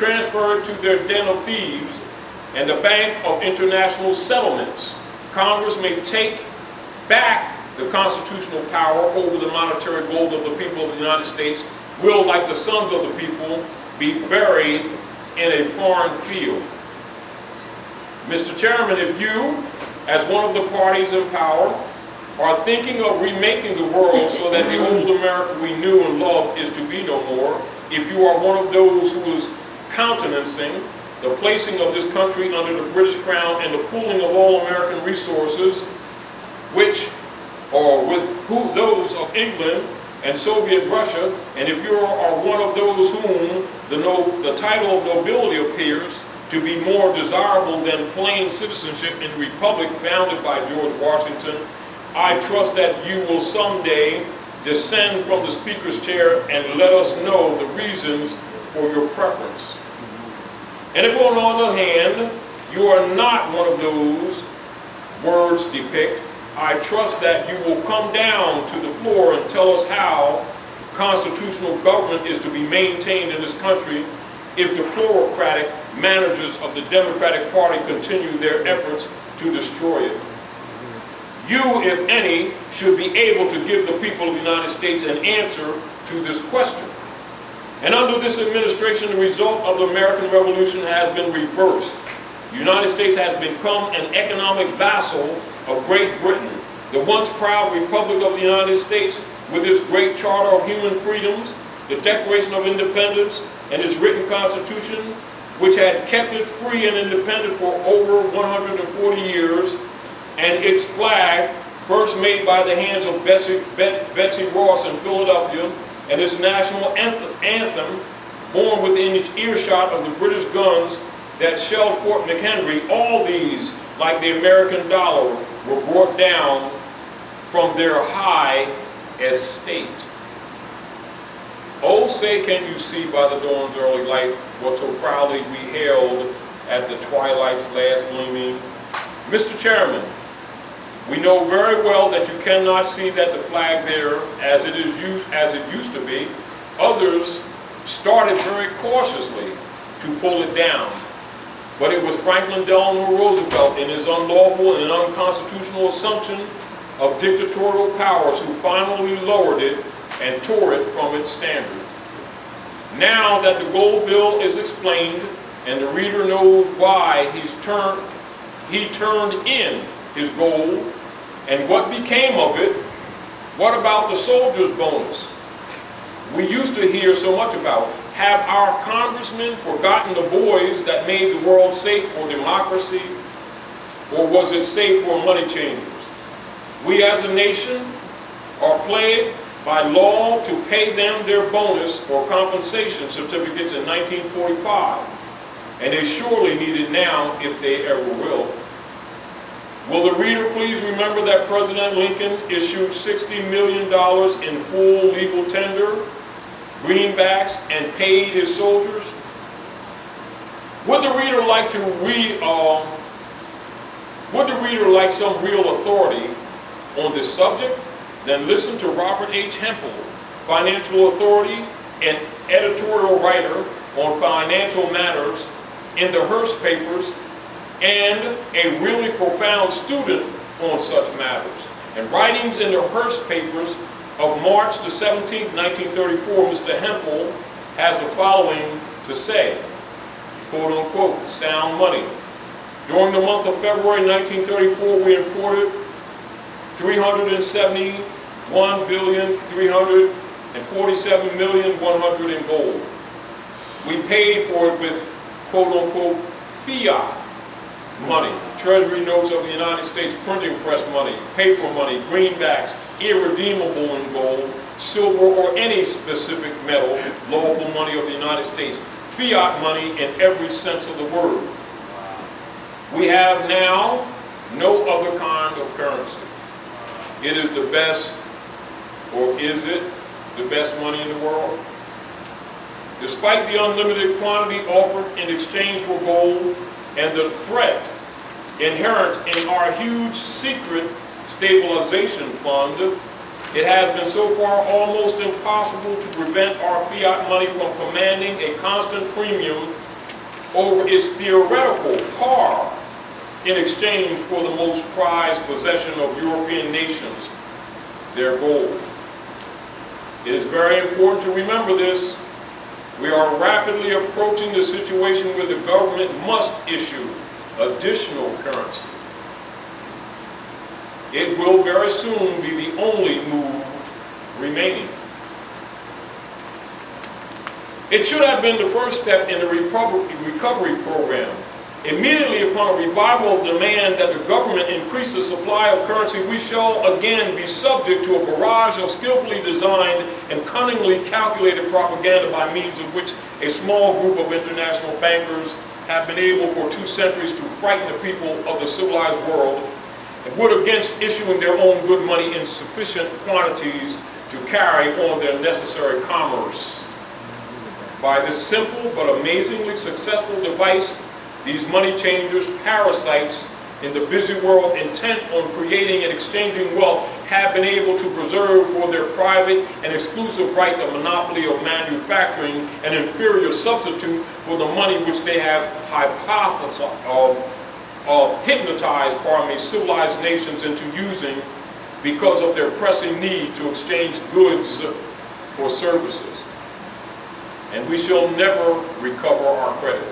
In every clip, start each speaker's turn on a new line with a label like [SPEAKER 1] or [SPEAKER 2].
[SPEAKER 1] transfer it to their den of thieves and the Bank of International Settlements. Congress may take back the constitutional power over the monetary gold of the people of the United States, will, like the sons of the people, be buried in a foreign field. Mr. Chairman, if you, as one of the parties in power, are thinking of remaking the world so that the old America we knew and loved is to be no more, if you are one of those who is countenancing the placing of this country under the British Crown and the pooling of all American resources, which are with those of England and Soviet Russia, and if you are one of those whom the title of nobility appears to be more desirable than plain citizenship in the republic founded by George Washington, I trust that you will someday descend from the speaker's chair and let us know the reasons for your preference. And if, on the other hand, you are not one of those words depict, I trust that you will come down to the floor and tell us how constitutional government is to be maintained in this country if the plurocratic managers of the Democratic Party continue their efforts to destroy it. You, if any, should be able to give the people of the United States an answer to this question. And under this administration, the result of the American Revolution has been reversed. The United States has become an economic vassal of Great Britain. The once proud Republic of the United States, with its great Charter of Human Freedoms, the Declaration of Independence, and its written Constitution, which had kept it free and independent for over 140 years, and its flag, first made by the hands of Betsy Ross in Philadelphia, and its national anthem, born within each earshot of the British guns that shelled Fort McHenry, all these, like the American dollar, were brought down from their high estate. Oh, say can you see by the dawn's early light what so proudly we hailed at the twilight's last gleaming? Mr. Chairman, we know very well that you cannot see that the flag there as it used to be. Others started very cautiously to pull it down. But it was Franklin Delano Roosevelt in his unlawful and unconstitutional assumption of dictatorial powers who finally lowered it and tore it from its standard. Now that the gold bill is explained and the reader knows why he turned in his gold and what became of it, what about the soldier's bonus we used to hear so much about? Have our congressmen forgotten the boys that made the world safe for democracy, or was it safe for money changers? We as a nation are plagued by law to pay them their bonus or compensation certificates in 1945, and they surely need it now if they ever will. Will the reader please remember that President Lincoln issued $60 million in full legal tender, greenbacks, and paid his soldiers? Would the reader like to like some real authority on this subject? Then listen to Robert H. Hempel, financial authority and editorial writer on financial matters in the Hearst papers, and a really profound student on such matters. And writings in the Hearst papers of March the 17th, 1934, Mr. Hempel has the following to say, quote unquote, sound money. During the month of February 1934, we imported $371,347,100,000 in gold. We paid for it with quote unquote fiat money, treasury notes of the United States, printing press money, paper money, greenbacks, irredeemable in gold, silver, or any specific metal, lawful money of the United States, fiat money in every sense of the word. We have now no other kind of currency. It is the best, or is it the best money in the world? Despite the unlimited quantity offered in exchange for gold and the threat inherent in our huge secret stabilization fund, it has been so far almost impossible to prevent our fiat money from commanding a constant premium over its theoretical par in exchange for the most prized possession of European nations, their gold. It is very important to remember this. We are rapidly approaching the situation where the government must issue additional currency. It will very soon be the only move remaining. It should have been the first step in the recovery program. Immediately upon a revival of demand that the government increase the supply of currency, we shall again be subject to a barrage of skillfully designed and cunningly calculated propaganda by means of which a small group of international bankers have been able for 2 centuries to frighten the people of the civilized world and would against issuing their own good money in sufficient quantities to carry on their necessary commerce. By this simple but amazingly successful device, these money changers, parasites in the busy world intent on creating and exchanging wealth, have been able to preserve for their private and exclusive right the monopoly of manufacturing an inferior substitute for the money which they have hypnotized civilized nations into using because of their pressing need to exchange goods for services. And we shall never recover our credit.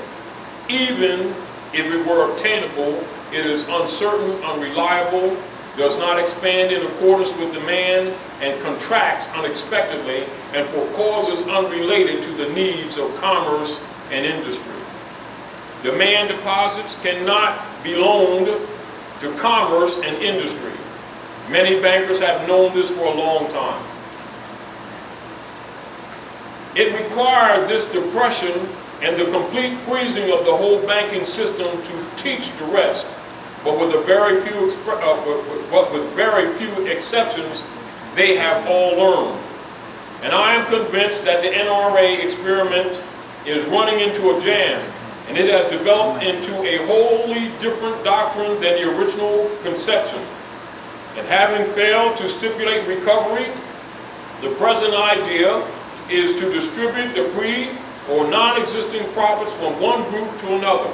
[SPEAKER 1] Even if it were obtainable, it is uncertain, unreliable, does not expand in accordance with demand, and contracts unexpectedly and for causes unrelated to the needs of commerce and industry. Demand deposits cannot be loaned to commerce and industry. Many bankers have known this for a long time. It required this depression and the complete freezing of the whole banking system to teach the rest, but with very few exceptions, they have all learned. And I am convinced that the NRA experiment is running into a jam, and it has developed into a wholly different doctrine than the original conception. And having failed to stipulate recovery, the present idea is to distribute the pre- or non-existing profits from one group to another.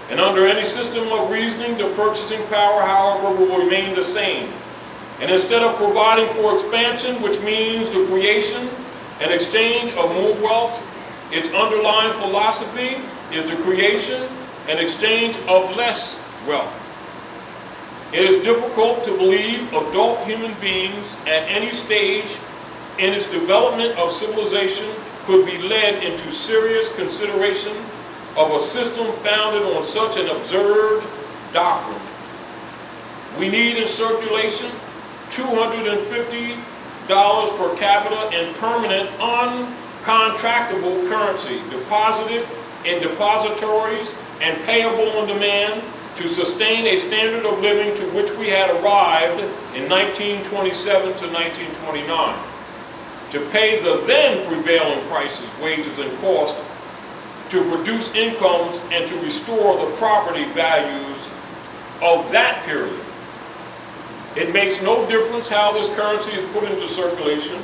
[SPEAKER 1] And under any system of reasoning, the purchasing power, however, will remain the same. And instead of providing for expansion, which means the creation and exchange of more wealth, its underlying philosophy is the creation and exchange of less wealth. It is difficult to believe adult human beings at any stage in its development of civilization could be led into serious consideration of a system founded on such an absurd doctrine. We need in circulation $250 per capita in permanent, uncontractable currency, deposited in depositories and payable on demand to sustain a standard of living to which we had arrived in 1927 to 1929. To pay the then prevailing prices, wages, and costs, to produce incomes and to restore the property values of that period. It makes no difference how this currency is put into circulation.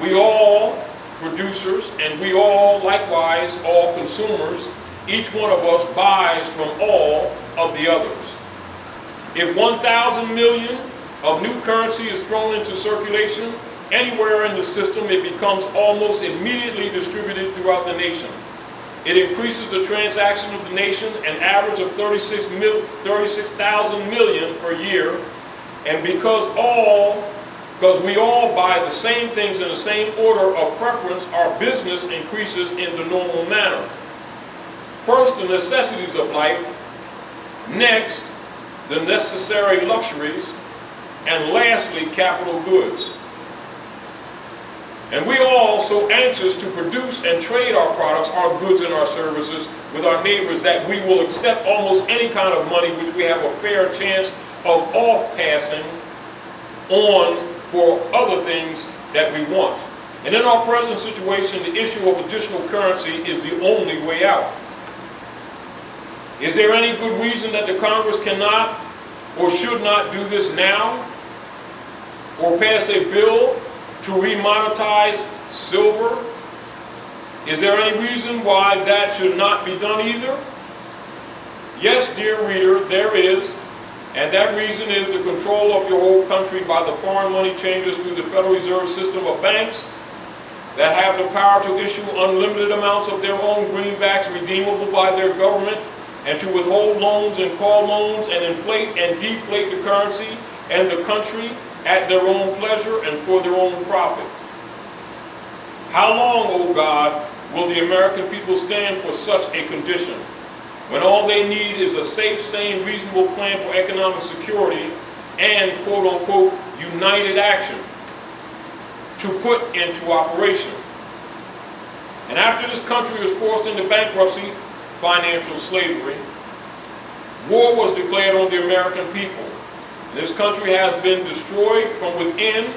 [SPEAKER 1] We all producers, and we all likewise, all consumers, each one of us buys from all of the others. If 1,000 million of new currency is thrown into circulation, anywhere in the system, it becomes almost immediately distributed throughout the nation. It increases the transaction of the nation, an average of 36,000 million per year, and because we all buy the same things in the same order of preference, our business increases in the normal manner. First, the necessities of life, next, the necessary luxuries, and lastly, capital goods. And we are all so anxious to produce and trade our products, our goods and our services with our neighbors that we will accept almost any kind of money which we have a fair chance of off-passing on for other things that we want. And in our present situation, the issue of additional currency is the only way out. Is there any good reason that the Congress cannot or should not do this now? Or pass a bill to remonetize silver Is there any reason why that should not be done either? Yes, dear reader, there is. And that reason is the control of your whole country by the foreign money changers through the Federal Reserve System of banks that have the power to issue unlimited amounts of their own greenbacks redeemable by their government, and to withhold loans and call loans and inflate and deflate the currency and the country at their own pleasure and for their own profit. How long, O God, will the American people stand for such a condition, when all they need is a safe, sane, reasonable plan for economic security and, quote-unquote, united action to put into operation? And after this country was forced into bankruptcy, financial slavery, war was declared on the American people. And this country has been destroyed from within,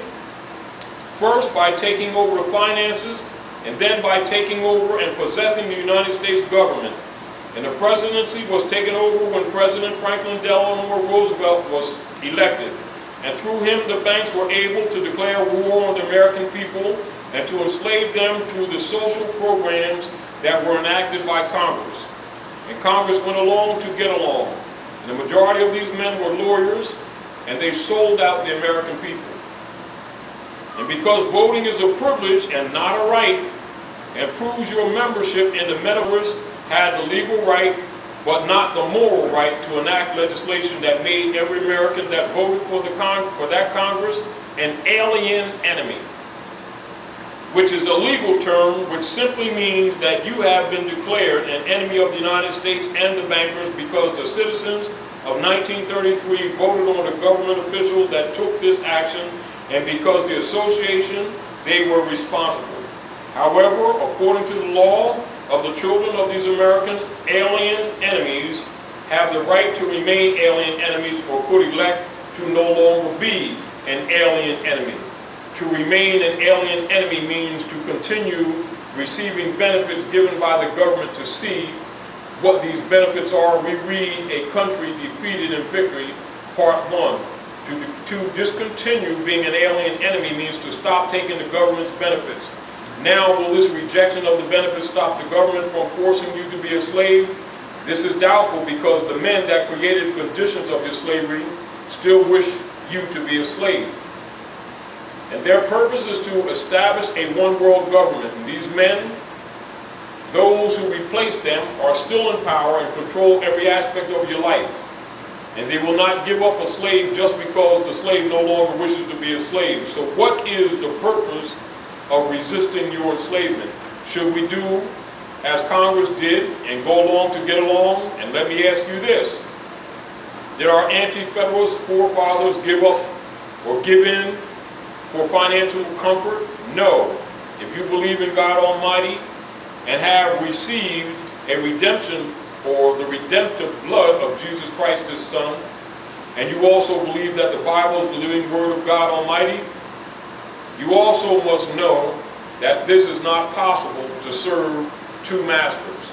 [SPEAKER 1] first by taking over the finances, and then by taking over and possessing the United States government. And the presidency was taken over when President Franklin Delano Roosevelt was elected. And through him, the banks were able to declare war on the American people and to enslave them through the social programs that were enacted by Congress. And Congress went along to get along. And the majority of these men were lawyers, and they sold out the American people. And because voting is a privilege and not a right, and proves your membership in the metaverse, had the legal right, but not the moral right, to enact legislation that made every American that voted for that Congress an alien enemy, which is a legal term which simply means that you have been declared an enemy of the United States and the bankers because the citizens of 1933 voted on the government officials that took this action, and because the association, they were responsible. However, according to the law, of the children of these American alien enemies have the right to remain alien enemies, or could elect to no longer be an alien enemy. To remain an alien enemy means to continue receiving benefits given by the government. To see what these benefits are, we read A Country Defeated in Victory, Part 1. To discontinue being an alien enemy means to stop taking the government's benefits. Now, will this rejection of the benefits stop the government from forcing you to be a slave? This is doubtful, because the men that created the conditions of your slavery still wish you to be a slave. And their purpose is to establish a one-world government. And these men, those who replace them, are still in power and control every aspect of your life. And they will not give up a slave just because the slave no longer wishes to be a slave. So what is the purpose of resisting your enslavement? Should we do as Congress did and go along to get along? And let me ask you this: did our anti-federalist forefathers give up or give in for financial comfort? No. If you believe in God Almighty and have received a redemption, or the redemptive blood of Jesus Christ, His Son, and you also believe that the Bible is the living Word of God Almighty, you also must know that this is not possible to serve two masters.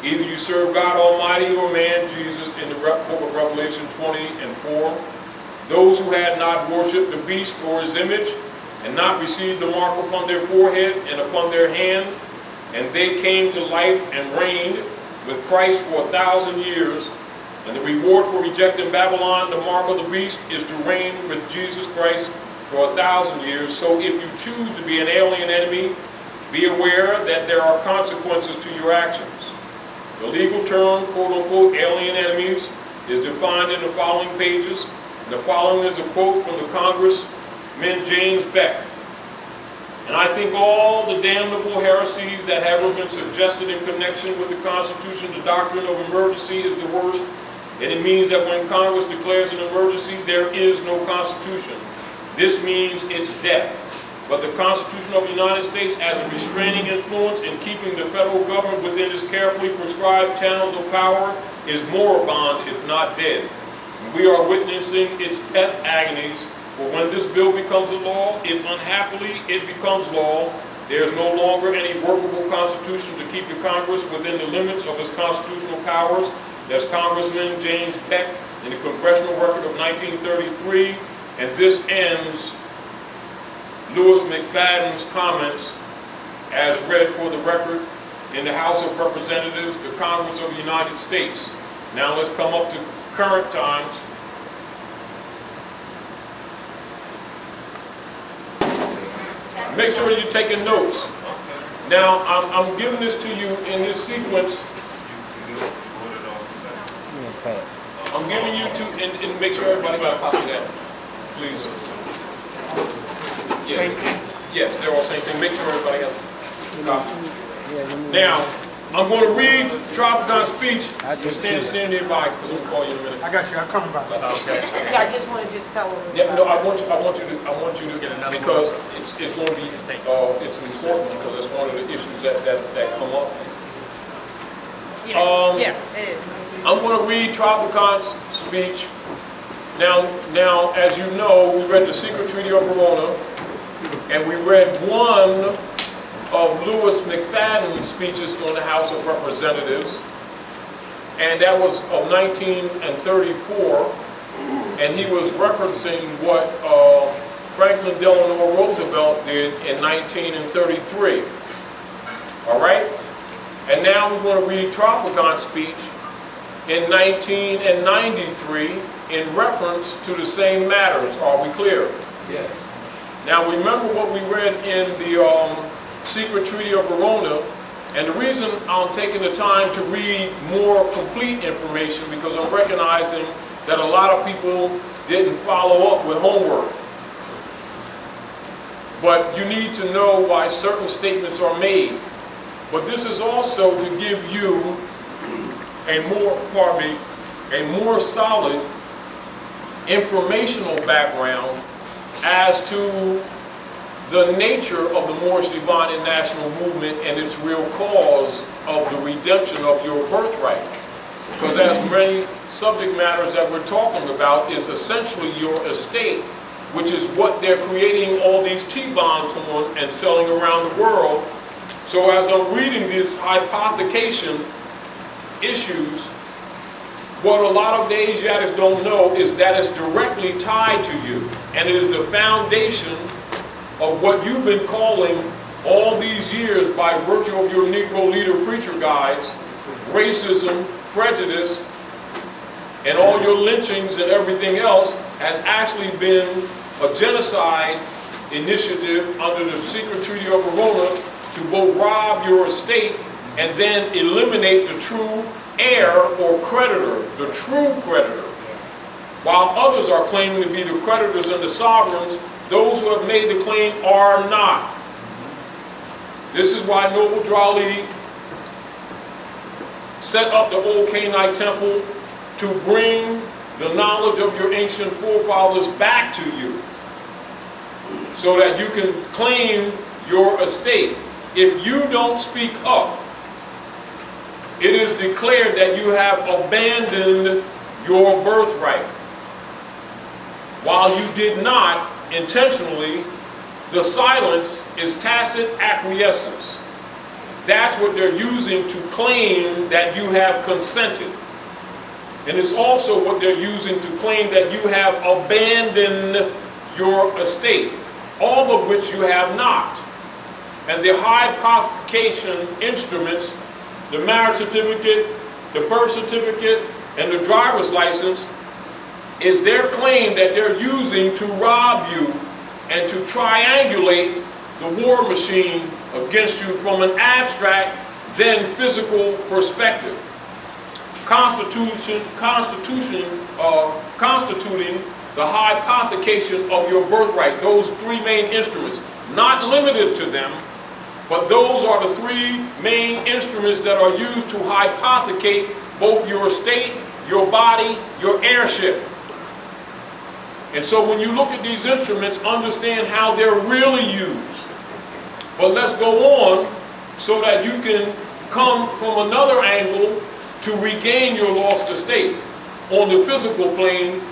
[SPEAKER 1] Either you serve God Almighty or man, Jesus, in the book of Revelation 20:4. Those who had not worshipped the beast or his image, and not received the mark upon their forehead and upon their hand, and they came to life and reigned with Christ for 1,000 years. And the reward for rejecting Babylon, the mark of the beast, is to reign with Jesus Christ for 1,000 years. So if you choose to be an alien enemy, be aware that there are consequences to your actions. The legal term, quote-unquote, alien enemies, is defined in the following pages. And the following is a quote from the Congressman James Beck. And I think all the damnable heresies that have ever been suggested in connection with the Constitution, the doctrine of emergency, is the worst. And it means that when Congress declares an emergency, there is no Constitution. This means it's death. But the Constitution of the United States has a restraining influence in keeping the federal government within its carefully prescribed channels of power, is moribund, if not dead. And we are witnessing its death agonies, for when this bill becomes a law, if unhappily it becomes law, there is no longer any workable Constitution to keep the Congress within the limits of its constitutional powers. That's Congressman James Beck in the Congressional Record of 1933. And this ends Louis McFadden's comments as read for the record in the House of Representatives, the Congress of the United States. Now let's come up to current times. Make sure you're taking notes. Now, I'm giving this to you in this sequence. I'm giving you to, and make sure everybody got a copy of that, please. Yeah.
[SPEAKER 2] Same thing?
[SPEAKER 1] Yes, they're all same thing. Make sure everybody has a copy. Now, I'm going to read Tropicon's speech. Just stand nearby because I'm going to call you in a minute.
[SPEAKER 2] I got you. I'm coming back.
[SPEAKER 1] Okay.
[SPEAKER 3] Yeah, I just want to just tell them.
[SPEAKER 1] Yeah, no, I want you to get another, because it's going to be it's important because it's one of the issues that come up.
[SPEAKER 3] Yeah, it is.
[SPEAKER 1] I'm going to read Tropicon's speech. Now, as you know, we read the Secret Treaty of Verona, and we read one of Louis McFadden's speeches on the House of Representatives, and that was of 1934, and he was referencing what Franklin Delano Roosevelt did in 1933. All right? And now we're going to read Tropicon's speech in 1993 in reference to the same matters. Are we clear?
[SPEAKER 4] Yes.
[SPEAKER 1] Now remember what we read in the Secret Treaty of Verona, and the reason I'm taking the time to read more complete information because I'm recognizing that a lot of people didn't follow up with homework. But you need to know why certain statements are made. But this is also to give you a more solid informational background as to the nature of the Moorish Divine and National Movement and its real cause of the redemption of your birthright. Because as many subject matters that we're talking about is essentially your estate, which is what they're creating all these T-bonds on and selling around the world. So as I'm reading this hypothecation issues, what a lot of the Asiatics don't know is that it's directly tied to you, and it is the foundation of what you've been calling all these years by virtue of your Negro leader preacher guides, racism, prejudice, and all your lynchings and everything else has actually been a genocide initiative under the Secret Treaty of Verona to both rob your estate and then eliminate the true heir or creditor, the true creditor. While others are claiming to be the creditors and the sovereigns, those who have made the claim are not. This is why Noble Drali set up the old Canaanite temple to bring the knowledge of your ancient forefathers back to you so that you can claim your estate. If you don't speak up, it is declared that you have abandoned your birthright. While you did not intentionally, the silence is tacit acquiescence. That's what they're using to claim that you have consented. And it's also what they're using to claim that you have abandoned your estate, all of which you have not. And the hypothecation instruments, the marriage certificate, the birth certificate, and the driver's license, is their claim that they're using to rob you and to triangulate the war machine against you from an abstract, then physical perspective. Constituting the hypothecation of your birthright, those three main instruments, not limited to them, but those are the three main instruments that are used to hypothecate both your estate, your body, your heirship. And so when you look at these instruments, understand how they're really used. But let's go on so that you can come from another angle to regain your lost estate on the physical plane,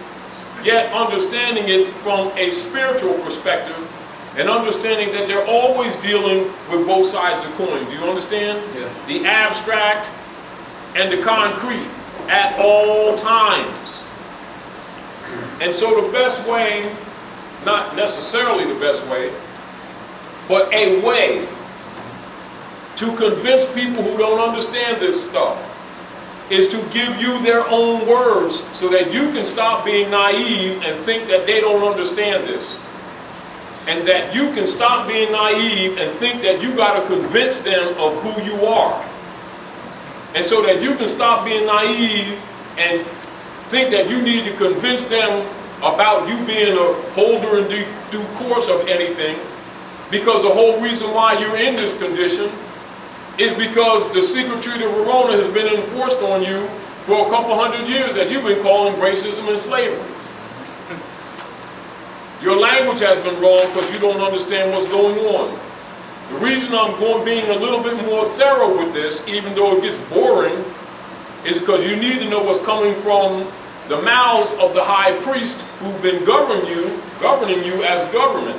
[SPEAKER 1] yet understanding it from a spiritual perspective and understanding that they're always dealing with both sides of the coin. Do you understand?
[SPEAKER 4] Yeah.
[SPEAKER 1] The abstract and the concrete at all times. And so the best way, not necessarily the best way, but a way to convince people who don't understand this stuff is to give you their own words so that you can stop being naive and think that they don't understand this. And that you can stop being naive and think that you got to convince them of who you are. And so that you can stop being naive and think that you need to convince them about you being a holder in due course of anything, because the whole reason why you're in this condition is because the secret treaty of Verona has been enforced on you for a couple hundred years that you've been calling racism and slavery. Your language has been wrong because you don't understand what's going on. The reason I'm being a little bit more thorough with this, even though it gets boring, is because you need to know what's coming from the mouths of the high priest who've been governing you as government,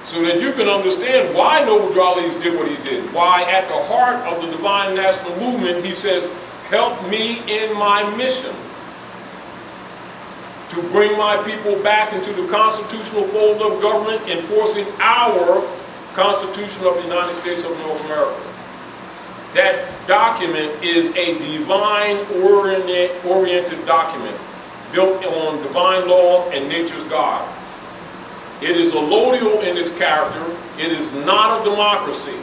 [SPEAKER 1] so that you can understand why Noble Dralies did what he did. Why at the heart of the Divine National Movement he says, help me in my mission to bring my people back into the constitutional fold of government, enforcing our Constitution of the United States of North America. That document is a divine-oriented document built on divine law and nature's God. It is allodial in its character. It is not a democracy.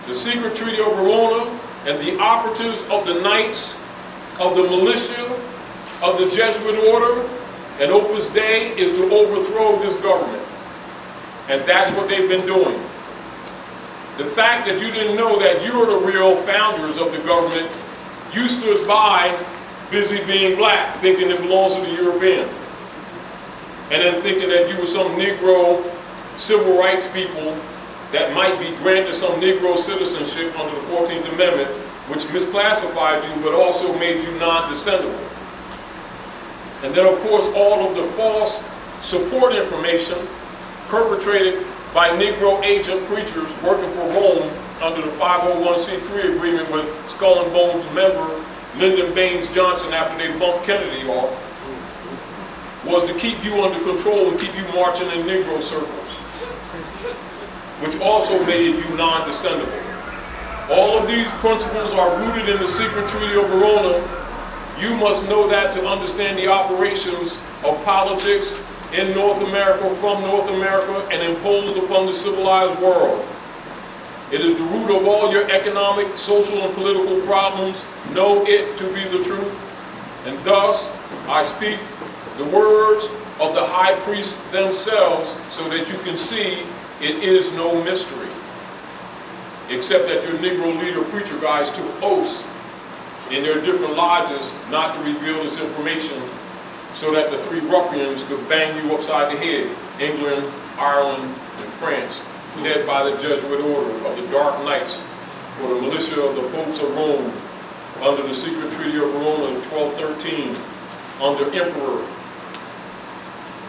[SPEAKER 1] The secret treaty of Verona and the operatives of the Knights, of the militia, of the Jesuit order, and Opus Dei is to overthrow this government. And that's what they've been doing. The fact that you didn't know that you're the real founders of the government, you stood by busy being black, thinking it belongs to the European. And then thinking that you were some Negro civil rights people that might be granted some Negro citizenship under the 14th Amendment, which misclassified you but also made you non-descendable. And then of course all of the false support information perpetrated by Negro agent preachers working for Rome under the 501c3 agreement with Skull and Bones member Lyndon Baines Johnson after they bumped Kennedy off, was to keep you under control and keep you marching in Negro circles, which also made you non-descendable. All of these principles are rooted in the secret treaty of Verona. You must know that to understand the operations of politics in North America, from North America, and imposed upon the civilized world. It is the root of all your economic, social, and political problems. Know it to be the truth. And thus, I speak the words of the high priests themselves so that you can see it is no mystery. Except that your Negro leader preacher guys took oaths in their different lodges not to reveal this information, so that the three ruffians could bang you upside the head, England, Ireland, and France, led by the Jesuit order of the Dark Knights for the militia of the popes of Rome, under the secret treaty of Verona in 1213, under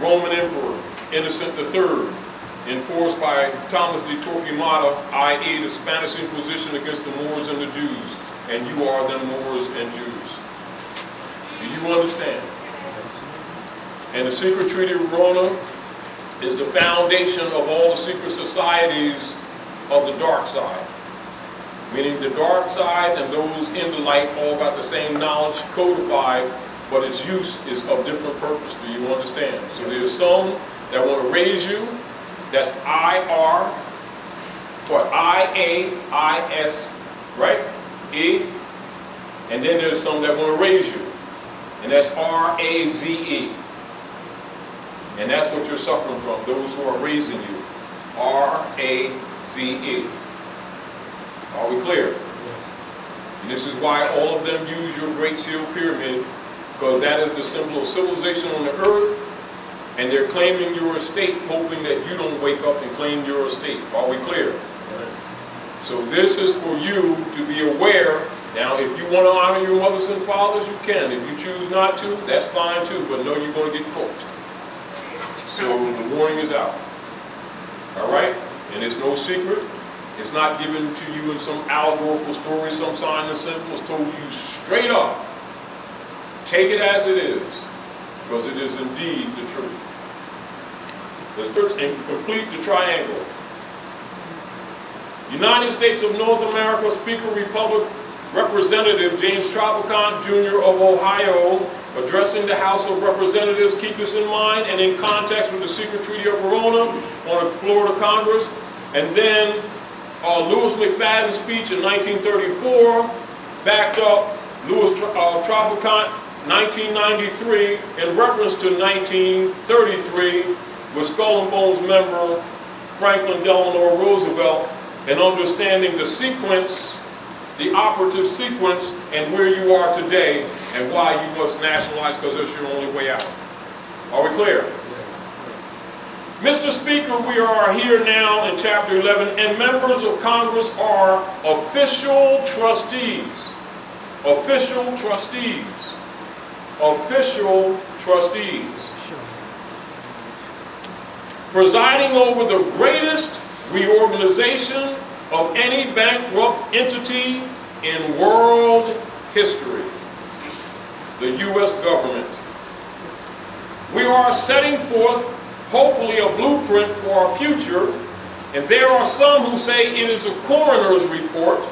[SPEAKER 1] Roman Emperor Innocent III, enforced by Thomas de Torquemada, i.e. the Spanish Inquisition against the Moors and the Jews, and you are them Moors and Jews. Do you understand? And the secret treaty of Verona is the foundation of all the secret societies of the dark side. Meaning the dark side and those in the light all got the same knowledge codified, but its use is of different purpose. Do you understand? So there's some that want to raise you. That's I-R, what? I-A-I-S, right? E. And then there's some that want to raise you. And that's R-A-Z-E. And that's what you're suffering from, those who are raising you. R-A-Z-E. Are we clear? Yes. And this is why all of them use your Great Seal Pyramid, because that is the symbol of civilization on the earth, and they're claiming your estate, hoping that you don't wake up and claim your estate. Are we clear? Yes. So this is for you to be aware. Now, if you want to honor your mothers and fathers, you can. If you choose not to, that's fine too, but know you're going to get cooked. So the warning is out. All right? And it's no secret. It's not given to you in some allegorical story, some sign and symbol. It's told to you straight up. Take it as it is, because it is indeed the truth. Let's complete the triangle. United States of North America Speaker Republic Representative James Traficant Jr. of Ohio, addressing the House of Representatives, keep this in mind, and in context with the secret Treaty of Verona on the floor of Congress. And then Louis McFadden's speech in 1934 backed up Louis Traficant 1993 in reference to 1933 with Skull and Bones member Franklin Delano Roosevelt, and understanding the sequence, the operative sequence, and where you are today, and why you must nationalize, because that's your only way out. Are we clear? Mr. Speaker, we are here now in Chapter 11, and members of Congress are official trustees. Official trustees. Official trustees. Presiding over the greatest reorganization of any bankrupt entity in world history, the U.S. government. We are setting forth, hopefully, a blueprint for our future, and there are some who say it is a coroner's report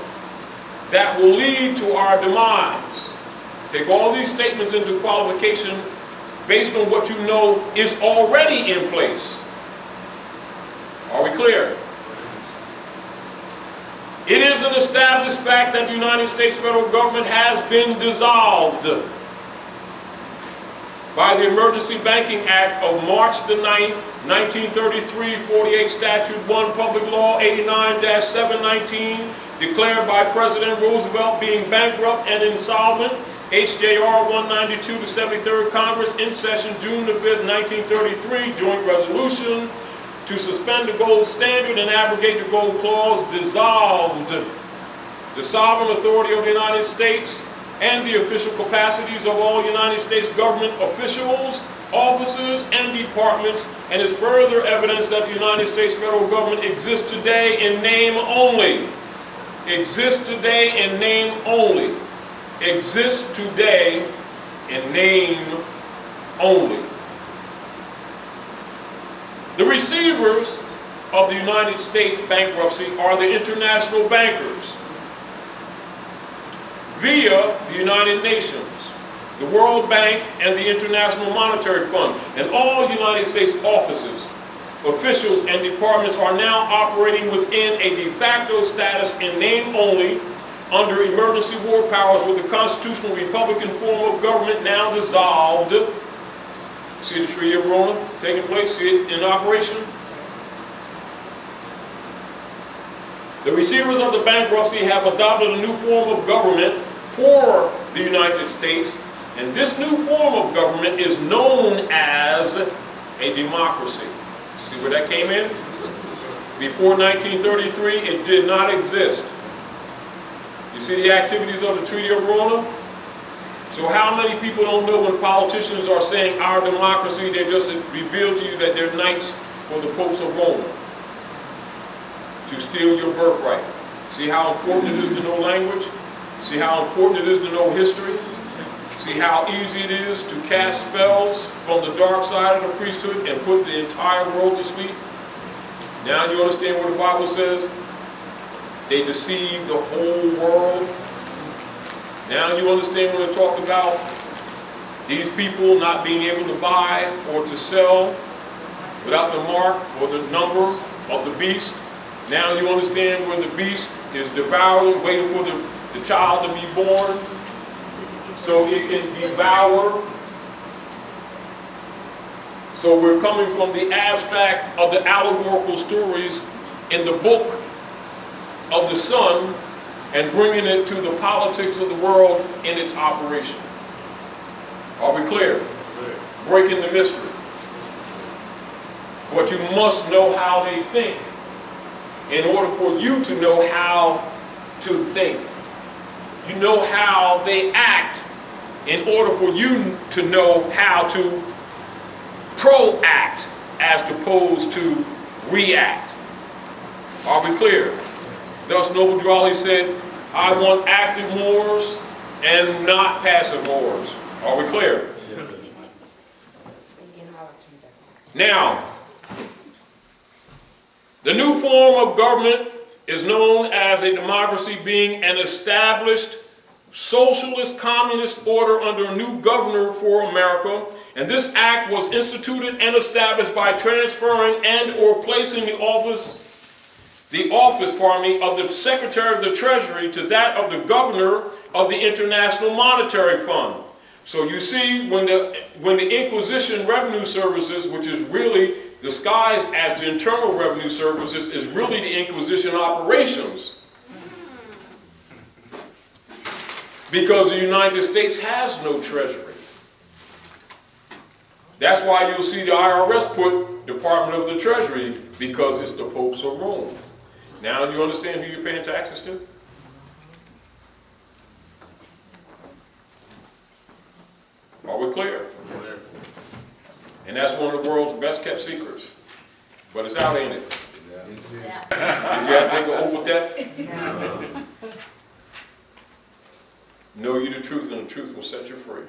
[SPEAKER 1] that will lead to our demise. Take all these statements into qualification based on what you know is already in place. Are we clear? It is an established fact that the United States federal government has been dissolved by the Emergency Banking Act of March the 9th, 1933, 48 Statute 1, Public Law 89-719, declared by President Roosevelt being bankrupt and insolvent, HJR 192, the 73rd Congress in session June the 5th, 1933, joint resolution to suspend the gold standard and abrogate the gold clause, dissolved the sovereign authority of the United States and the official capacities of all United States government officials, officers, and departments, and is further evidence that the United States federal government exists today in name only. Exists today in name only. Exists today in name only. The receivers of the United States bankruptcy are the international bankers via the United Nations, the World Bank, and the International Monetary Fund, and all United States offices, officials, and departments are now operating within a de facto status in name only under emergency war powers with the constitutional Republican form of government now dissolved. See the Treaty of Verona taking place? See it in operation? The receivers of the bankruptcy have adopted a new form of government for the United States, and this new form of government is known as a democracy. See where that came in? Before 1933, it did not exist. You see the activities of the Treaty of Verona? So how many people don't know when politicians are saying our democracy, they just reveal to you that they're knights for the popes of Rome to steal your birthright. See how important it is to know language? See how important it is to know history? See how easy it is to cast spells from the dark side of the priesthood and put the entire world to sleep? Now you understand what the Bible says? They deceived the whole world. Now you understand when it talked about these people not being able to buy or to sell without the mark or the number of the beast. Now you understand when the beast is devouring, waiting for the child to be born so it can devour. So we're coming from the abstract of the allegorical stories in the book of the Son and bringing it to the politics of the world in its operation. Are we clear? Breaking the mystery. But you must know how they think in order for you to know how to think. You know how they act in order for you to know how to proact as opposed to react. Are we clear? Thus Noble Drawley said, I want active Moors and not passive Moors. Are we clear? Now, the new form of government is known as a democracy, being an established socialist communist order under a new governor for America. And this act was instituted and established by transferring and or placing the office of the Secretary of the Treasury to that of the Governor of the International Monetary Fund. So you see, when the Inquisition Revenue Services, which is really disguised as the Internal Revenue Services, is really the Inquisition operations. Because the United States has no treasury. That's why you'll see the IRS put Department of the Treasury, because it's the popes of Rome. Now you understand who you're paying taxes to? Are we clear? And that's one of the world's best kept secrets. But it's out, ain't it?
[SPEAKER 3] Yeah.
[SPEAKER 1] Did you have to take an oath of death?
[SPEAKER 3] No.
[SPEAKER 1] Know you the truth, and the truth will set you free.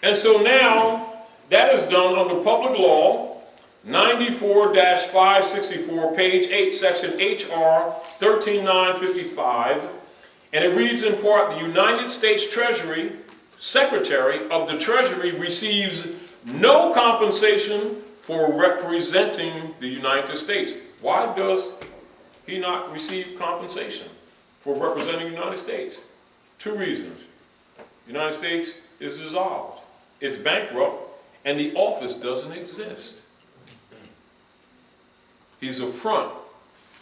[SPEAKER 1] And so now, that is done under Public Law 94-564, page 8, section HR 13955. And it reads in part, the United States Treasury Secretary of the Treasury receives no compensation for representing the United States. Why does he not receive compensation for representing the United States? 2 reasons. The United States is dissolved. It's bankrupt, and the office doesn't exist. He's a front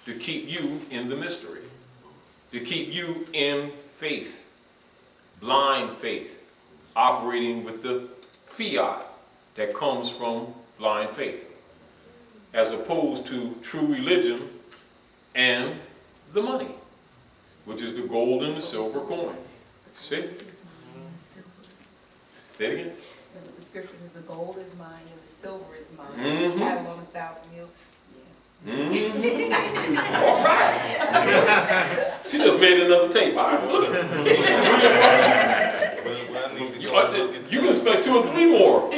[SPEAKER 1] to keep you in the mystery, to keep you in faith, blind faith, operating with the fiat that comes from blind faith, as opposed to true religion and the money, which is the gold and the silver coin. See? Say it again.
[SPEAKER 2] The scripture says the gold is mine and the silver is mine.
[SPEAKER 1] Mm-hmm.
[SPEAKER 2] I have on 1,000 hills.
[SPEAKER 1] Mm-hmm. All right. She just made another tape. All right, look at it. You can expect 2 or 3 more.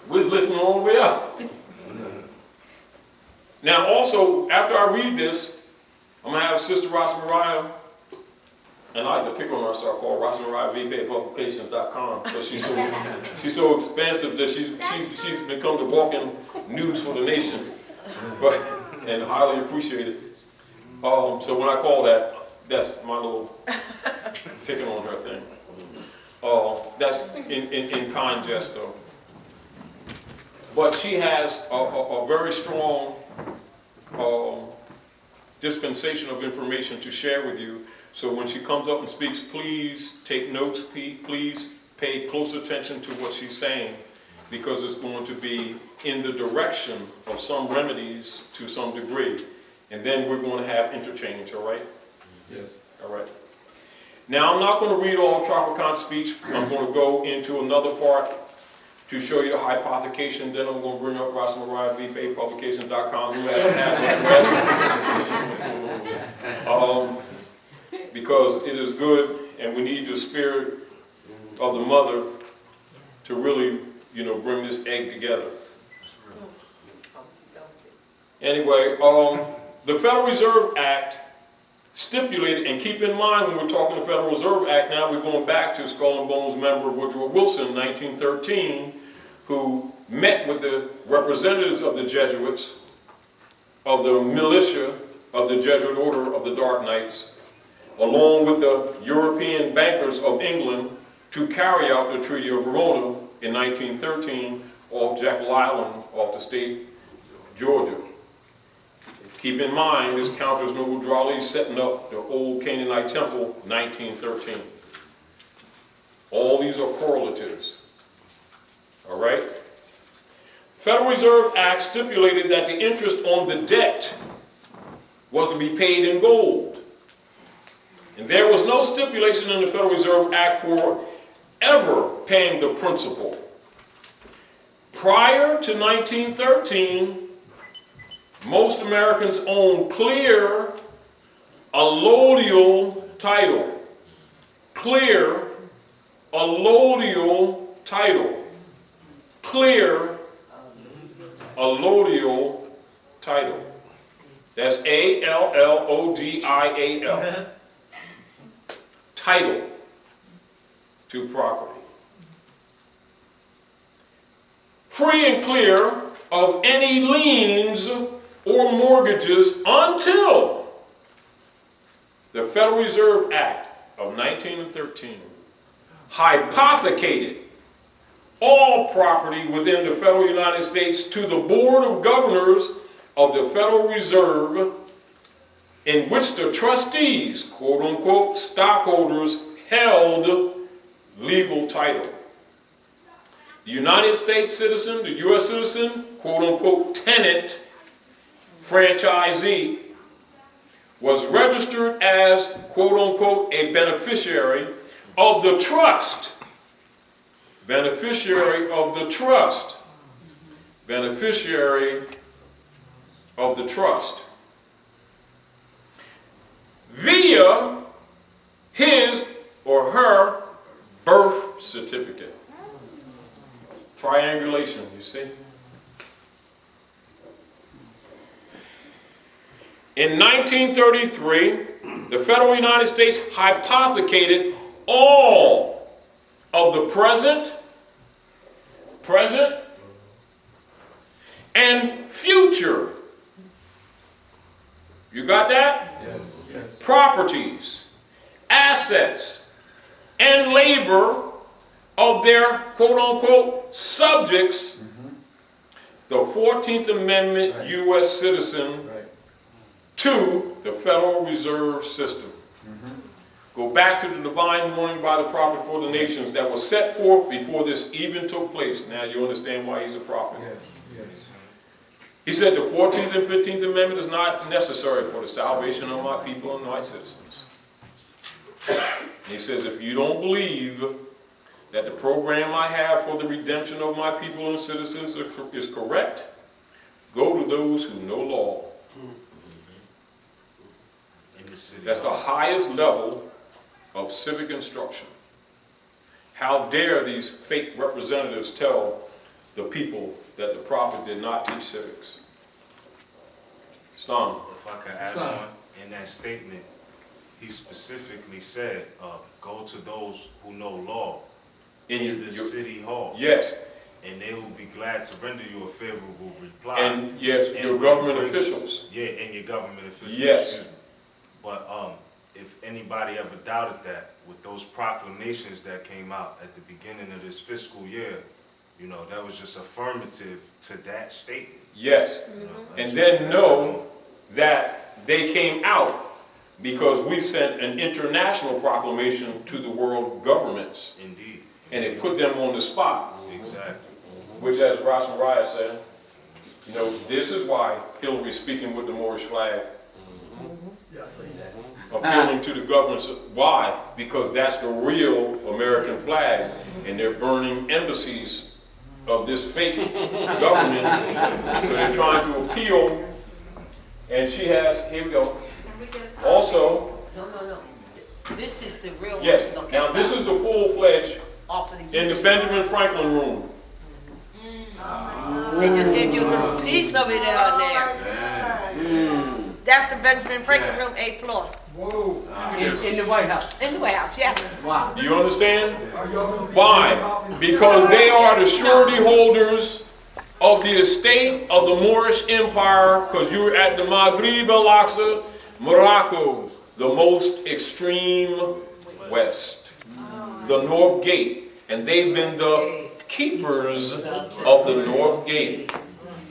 [SPEAKER 1] We're listening all the way up. Now, also, after I read this, I'm going to have Sister Rosamariah, and I like to pick on her, so I call Rosamariah VPaperPublications.com, because she's so expansive that she's become the walking news for the nation, and highly appreciated. So when I call that, that's my little picking on her thing. That's in kind jest, though. But she has a very strong dispensation of information to share with you. So when she comes up and speaks, please take notes, please pay close attention to what she's saying, because it's going to be in the direction of some remedies to some degree. And then we're going to have interchange, all right?
[SPEAKER 4] Yes.
[SPEAKER 1] All right. Now, I'm not going to read all of Traficante's speech. I'm going to go into another part to show you the hypothecation. Then I'm going to bring up Rosamariah VPaperPublications.com, who has had much rest. Because it is good, and we need the spirit of the mother to really, bring this egg together. Anyway, the Federal Reserve Act stipulated, and keep in mind when we're talking the Federal Reserve Act now, we're going back to Skull and Bones member Woodrow Wilson, 1913, who met with the representatives of the Jesuits, of the militia of the Jesuit Order of the Dark Knights, along with the European bankers of England, to carry out the Treaty of Verona in 1913 off Jekyll Island, off the state Georgia. Keep in mind, this counters Noble Drawley setting up the old Canaanite temple, 1913. All these are correlatives. All right? Federal Reserve Act stipulated that the interest on the debt was to be paid in gold. And there was no stipulation in the Federal Reserve Act for ever paying the principal. Prior to 1913, most Americans owned clear allodial title. Clear allodial title. clear allodial title. That's A-L-L-O-D-I-A-L. Title to property. Free and clear of any liens or mortgages until the Federal Reserve Act of 1913 hypothecated all property within the federal United States to the Board of Governors of the Federal Reserve, in which the trustees, quote unquote, stockholders, held legal title. The United States citizen, the U.S. citizen, quote unquote, tenant, franchisee, was registered as, quote unquote, a beneficiary of the trust. Beneficiary of the trust. Beneficiary of the trust. Via his or her birth certificate. Triangulation, you see? In 1933, the federal United States hypothecated all of the present, and future. You got that?
[SPEAKER 4] Yes. Yes.
[SPEAKER 1] Properties, assets, and labor of their quote-unquote subjects, the 14th Amendment U.S. citizen, to the Federal Reserve System. Go back to the divine warning by the prophet for the nations that was set forth before this even took place. Now you understand why he's a prophet.
[SPEAKER 4] Yes. Yes.
[SPEAKER 1] He said the 14th and 15th Amendment is not necessary for the salvation of my people and my citizens. And he says, if you don't believe that the program I have for the redemption of my people and citizens is correct, go to those who know law. That's the highest level of civic instruction. How dare these fake representatives tell the people that the prophet did not teach civics? Islam.
[SPEAKER 5] If I could add on, in that statement, he specifically said, go to those who know law in the city hall.
[SPEAKER 1] Yes.
[SPEAKER 5] And they will be glad to render you a favorable reply.
[SPEAKER 1] And yes, and your government officials.
[SPEAKER 5] Yeah, and your government officials.
[SPEAKER 1] Yes.
[SPEAKER 5] But if anybody ever doubted that, with those proclamations that came out at the beginning of this fiscal year, you know, that was just affirmative to that statement.
[SPEAKER 1] Yes.
[SPEAKER 5] You know,
[SPEAKER 1] and then know that they came out because we sent an international proclamation to the world governments.
[SPEAKER 5] Indeed.
[SPEAKER 1] And it put them on the spot.
[SPEAKER 5] Exactly.
[SPEAKER 1] Which, as Ras Mariah said, you know, this is why Hillary speaking with the Moorish flag.
[SPEAKER 4] Yeah, I see that.
[SPEAKER 1] Appealing to the government. Why? Because that's the real American flag. And they're burning embassies of this fake government. So they're trying to appeal. And she has, here we go. Also.
[SPEAKER 3] No. This is the real one.
[SPEAKER 1] Yes. Now this is the full-fledged
[SPEAKER 3] off of the
[SPEAKER 1] in the Benjamin Franklin room.
[SPEAKER 3] They just gave you a little piece of it down there. That's the Benjamin Franklin room, 8th floor.
[SPEAKER 4] Whoa.
[SPEAKER 6] In the White House.
[SPEAKER 3] In the White House, yes.
[SPEAKER 6] Wow.
[SPEAKER 1] Do you understand? Why? Because they are the surety holders of the estate of the Moorish Empire, because you were at the Maghrib al-Aqsa, Morocco, the most extreme west, the North Gate, and they've been the keepers of the North Gate.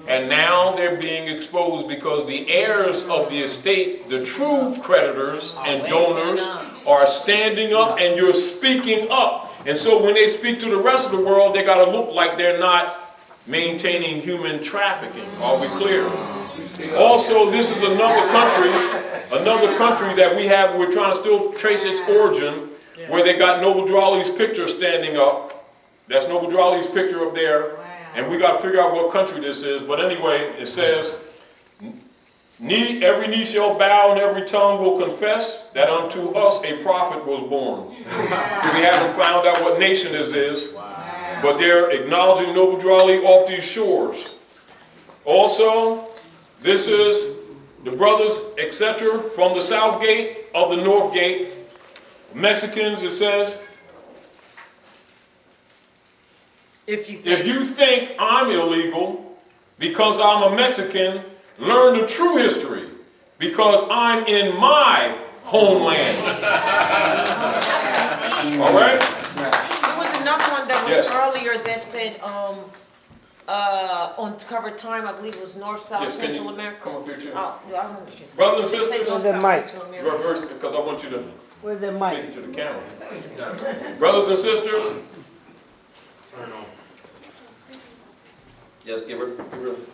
[SPEAKER 1] And now they're being exposed because the heirs of the estate, the true creditors and donors, are standing up, and you're speaking up. And so when they speak to the rest of the world, they got to look like they're not maintaining human trafficking. Are we clear? Also, this is another country that we're trying to still trace its origin, where they got Noble Drawley's picture standing up. That's Noble Drawley's picture up there. And we got to figure out what country this is. But anyway, it says, every knee shall bow and every tongue will confess that unto us a prophet was born. We haven't found out what nation this is. but they're acknowledging Noble Drew Ali off these shores. Also, this is the brothers, etc., from the south gate of the north gate. Mexicans, it says,
[SPEAKER 3] If you
[SPEAKER 1] if you think I'm illegal because I'm a Mexican, learn the true history because I'm in my homeland. All right?
[SPEAKER 3] There was another one that was
[SPEAKER 1] Yes.
[SPEAKER 3] earlier that said, on cover time, I believe it was North, South,
[SPEAKER 1] Yes, can
[SPEAKER 3] Central
[SPEAKER 1] you
[SPEAKER 3] America.
[SPEAKER 1] come up here too?
[SPEAKER 3] Oh, I don't understand.
[SPEAKER 1] Brothers and
[SPEAKER 3] It said
[SPEAKER 1] sisters,
[SPEAKER 3] North,
[SPEAKER 6] Where's
[SPEAKER 3] South,
[SPEAKER 6] the mic?
[SPEAKER 3] Central America.
[SPEAKER 1] reverse, because I want you to
[SPEAKER 6] Where's the
[SPEAKER 1] take
[SPEAKER 6] mic?
[SPEAKER 1] it to the camera. Brothers and sisters, yes, give her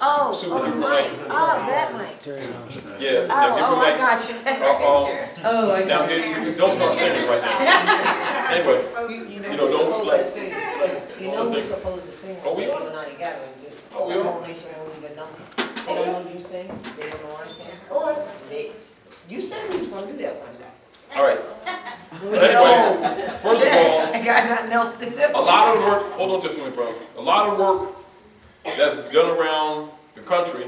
[SPEAKER 3] Oh,
[SPEAKER 1] super
[SPEAKER 3] the
[SPEAKER 1] duper
[SPEAKER 3] mic.
[SPEAKER 1] mic.
[SPEAKER 3] Oh, that mic.
[SPEAKER 1] Yeah, now give
[SPEAKER 3] Oh,
[SPEAKER 1] her
[SPEAKER 3] I
[SPEAKER 1] mic.
[SPEAKER 3] got you. Oh, I
[SPEAKER 1] Now,
[SPEAKER 3] got you.
[SPEAKER 1] don't start singing right now. Anyway,
[SPEAKER 3] You
[SPEAKER 1] know, don't like-
[SPEAKER 3] You know we're supposed to sing.
[SPEAKER 1] Oh, we are?
[SPEAKER 3] When I gather and just,
[SPEAKER 1] Oh, we
[SPEAKER 3] the
[SPEAKER 1] are?
[SPEAKER 3] whole nation won't even know. They don't know you sing, they don't know I sing.
[SPEAKER 1] all right.
[SPEAKER 3] You said we was gonna do that one day.
[SPEAKER 1] All right. Anyway, first of all,
[SPEAKER 3] I got nothing else to do.
[SPEAKER 1] a lot of the work, hold on just a minute, bro. A lot of work that's done around the country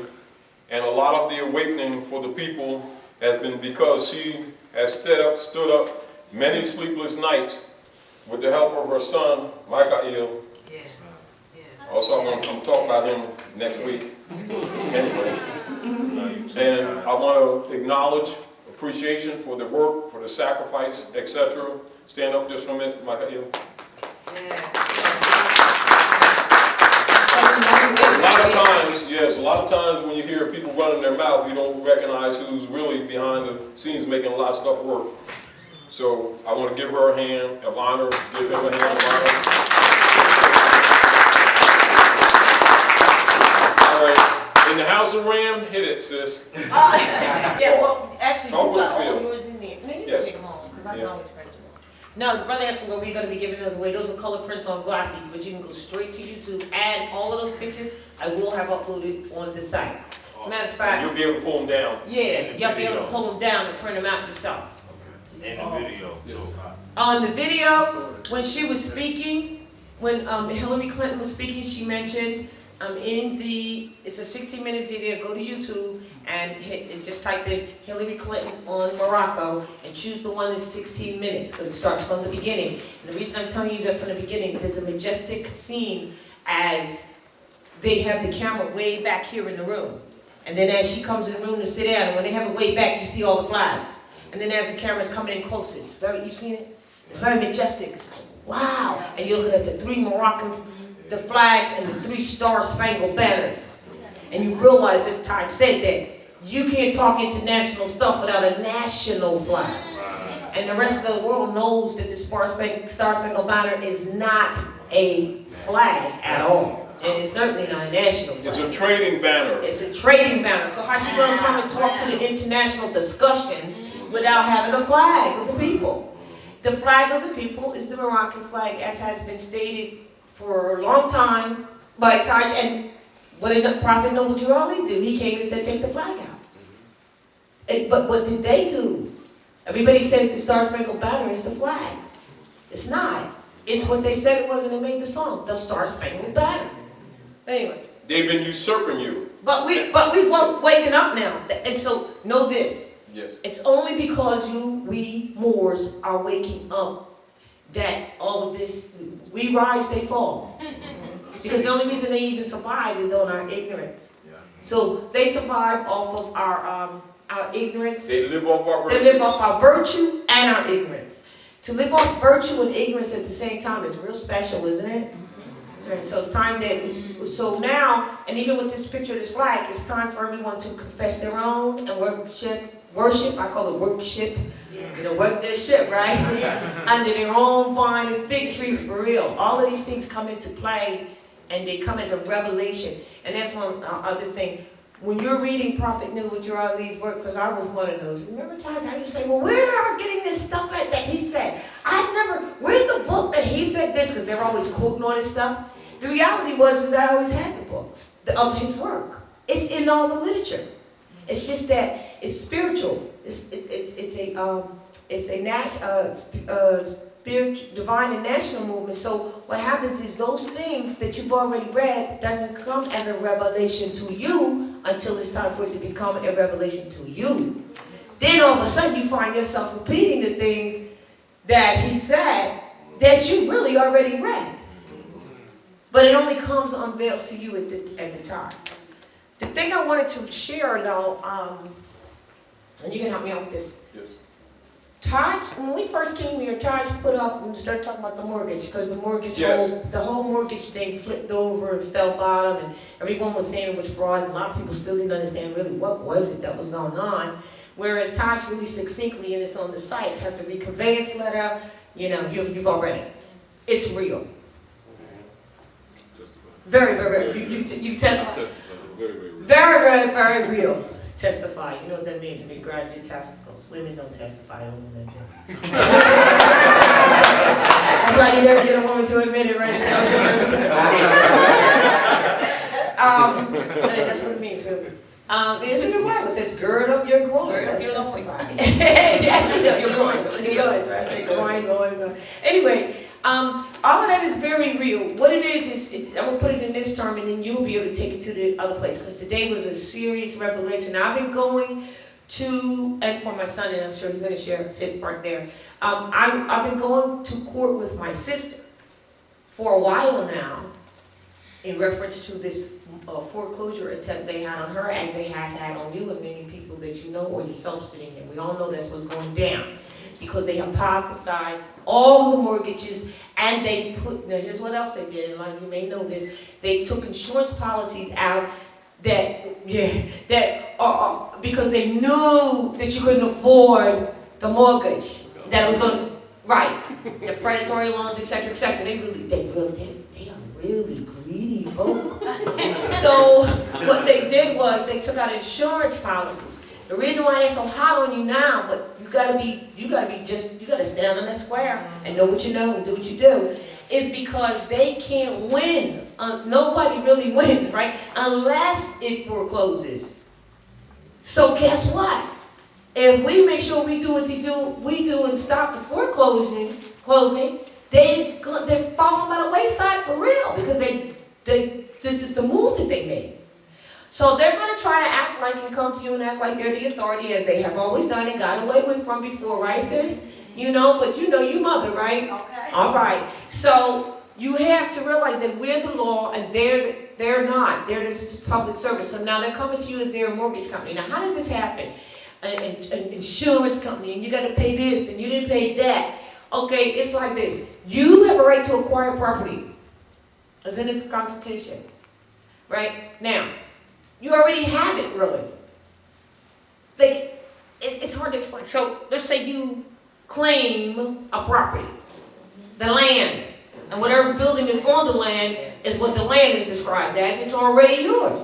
[SPEAKER 1] and a lot of the awakening for the people has been because she has stood up many sleepless nights with the help of her son, Michael.
[SPEAKER 3] Yes.
[SPEAKER 1] Also, I'm talking about him next week. Anyway, and I want to acknowledge appreciation for the work, for the sacrifice, etc. Stand up just for a minute, Michael. A lot of times, yes, a lot of times when you hear people running their mouth, you don't recognize who's really behind the scenes making a lot of stuff work. So I want to give her a hand of honor, give him a hand of honor. All right, in the house of Ram, hit it, sis.
[SPEAKER 3] Yeah, well, actually,
[SPEAKER 1] Talk
[SPEAKER 3] you
[SPEAKER 1] with
[SPEAKER 3] got
[SPEAKER 1] the
[SPEAKER 3] all
[SPEAKER 1] field.
[SPEAKER 3] yours in there. No, you
[SPEAKER 1] Yes.
[SPEAKER 3] can take them all, because I can
[SPEAKER 1] Yeah.
[SPEAKER 3] always print them all. No, the brother asked me, well, we're gonna be giving those away. Those are color prints on glossies, but you can go straight to YouTube, and all of those pictures, I will have uploaded on the site. As a matter of fact,
[SPEAKER 1] You'll be able to pull them down.
[SPEAKER 3] yeah, you'll be able to pull them down and print them out yourself.
[SPEAKER 5] In the video, too.
[SPEAKER 3] On the video, when she was speaking, when Hillary Clinton was speaking, she mentioned it's a 60-minute video, go to YouTube and just type in Hillary Clinton on Morocco and choose the one that's 16 minutes because it starts from the beginning. And the reason I'm telling you that from the beginning, there's a majestic scene as they have the camera way back here in the room. And then as she comes in the room to sit down, and when they have it way back, you see all the flags. And then as the camera's coming in closer, you've seen it? It's very majestic. It's like, wow. And you look at the 3 Moroccan, the flags and the 3 star-spangled banners. And you realize, as Taj said, that you can't talk international stuff without a national flag. And the rest of the world knows that the star-spangled banner is not a flag at all. And it's certainly not a national flag.
[SPEAKER 1] It's a trading banner.
[SPEAKER 3] It's a trading banner. So how's she gonna come and talk to the international discussion without having a flag of the people? The flag of the people is the Moroccan flag, as has been stated for a long time by Taj. And what did the Prophet Noble Drew Ali do? He came and said, take the flag out. But what did they do? Everybody says the Star-Spangled Banner is the flag. It's not. It's what they said it was, and they made the song, the Star-Spangled Banner. Anyway.
[SPEAKER 1] They've been usurping you.
[SPEAKER 3] But we've waking up now. And so know this.
[SPEAKER 1] Yes.
[SPEAKER 3] It's only because we Moors are waking up that all of this, we rise, they fall. Because the only reason they even survive is on our ignorance. So they survive off of our ignorance.
[SPEAKER 1] They live off our
[SPEAKER 3] They
[SPEAKER 1] virtue.
[SPEAKER 3] live off our virtue and our ignorance. To live off virtue and ignorance at the same time is real special, isn't it? And so it's time that, so now, and even with this picture of this flag, it's time for everyone to confess their own and worship, I call it worship, work their ship, right? Under their own vine and fig tree, for real. All of these things come into play, and they come as a revelation. And that's one other thing. When you're reading Prophet Noble Drew Ali's work, because I was one of those, remember times I used to say, well, where are we getting this stuff at that he said? Where's the book that he said this? Because they're always quoting all this stuff. The reality is I always had the books of his work. It's in all the literature. It's just that it's spiritual. It's divine and national movement. So what happens is those things that you've already read doesn't come as a revelation to you until it's time for it to become a revelation to you. Then all of a sudden you find yourself repeating the things that he said that you really already read. But it only comes unveils to you at the time. The thing I wanted to share though, and you can help me out with this.
[SPEAKER 1] Yes.
[SPEAKER 3] Taj, when we first came here, Taj put up and started talking about the mortgage, because the mortgage,
[SPEAKER 1] Yes.
[SPEAKER 3] the whole mortgage thing flipped over and fell bottom, and everyone was saying it was fraud, and a lot of people still didn't understand really what was it that was going on. Whereas Taj really succinctly, and it's on the site, has the reconveyance letter, you know, you've all read it. It's real. Very, very, you testify. Very, very real. Testify. You know what that means? It means grab your testicles. Women don't testify, only men do. That's why you never get a woman to admit it, right? That's what it means, really. It's in the Bible. It says, gird up your groin.
[SPEAKER 2] Gird up your
[SPEAKER 3] Let's
[SPEAKER 2] loins.
[SPEAKER 3] testify. Yeah, your groin. Yours, right? I say groin. Anyway, all of that is very real. What it is I'm going to put it in this term, and then you'll be able to take it to the other place, because today was a serious revelation. I've been going to, and for my son, and I'm sure he's going to share his part there, I've been going to court with my sister for a while now in reference to this foreclosure attempt they had on her, as they have had on you and many people that you know, or yourself sitting here. We all know that's what's going down, because they hypothesized all the mortgages, and they put, now here's what else they did, and a lot of you may know this, they took insurance policies out because they knew that you couldn't afford the mortgage, that it was going to, right, the predatory loans, etc., etc. They are really greedy folk. So what they did was they took out insurance policies. The reason why they're so hot on you now, but you gotta stand on that square and know what you know and do what you do, is because they can't win. Nobody really wins, right? Unless it forecloses. So guess what? If we make sure we do what we do and stop the foreclosing, they're falling by the wayside for real, because this is the move that they made. So they're going to try to act like and come to you and act like they're the authority, as they have always done and got away with from before, right, sis? You know, but you know your mother, right?
[SPEAKER 2] Okay.
[SPEAKER 3] All right. So you have to realize that we're the law and they're not. They're this public service. So now they're coming to you as their mortgage company. Now, how does this happen? An insurance company, and you got to pay this, and you didn't pay that. Okay, it's like this. You have a right to acquire property. It's in the Constitution. Right? Now, you already have it, really. It's hard to explain. So let's say you claim a property, the land, and whatever building is on the land is what the land is described as. It's already yours.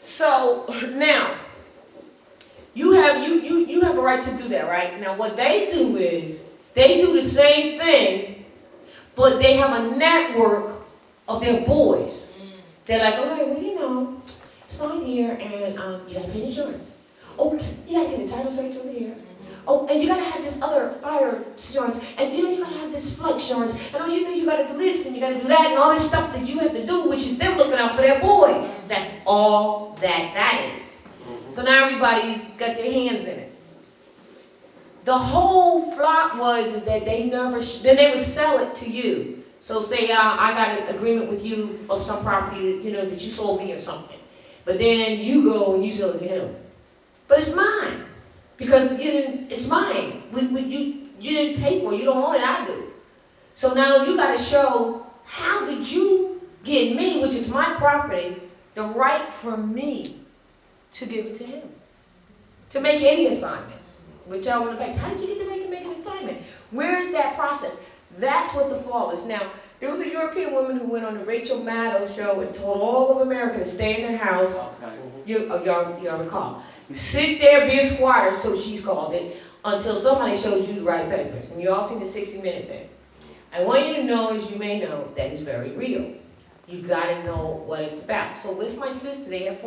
[SPEAKER 3] So now, you have a right to do that, right? Now what they do is, they do the same thing, but they have a network of their boys. They're like, okay, well, you know, sign here, and you gotta pay insurance. Oh, you gotta get a title search over here. Oh, and you gotta have this other fire insurance, and you know, you gotta have this flood insurance, and oh, you know, you gotta do this, and you gotta do that, and all this stuff that you have to do, which is them looking out for their boys. That's all that is. So now everybody's got their hands in it. The whole flop is that they never, then they would sell it to you. So say I got an agreement with you of some property, you know, that you sold me or something. But then you go and you sell it to him. But it's mine. Because it's mine. You didn't pay for it. You don't own it, I do. So now you got to show, how did you give me, which is my property, the right for me to give it to him? To make any assignment. Which y'all want to make. How did you get the right to make an assignment? Where is that process? That's what the fall is. Now, there was a European woman who went on the Rachel Maddow show and told all of America to stay in their house. Y'all recall. Sit there, be a squatter, so she's called it, until somebody shows you the right papers. And you all seen the 60-minute thing. I want you to know, as you may know, that is very real. You got to know what it's about. So with my sister, they have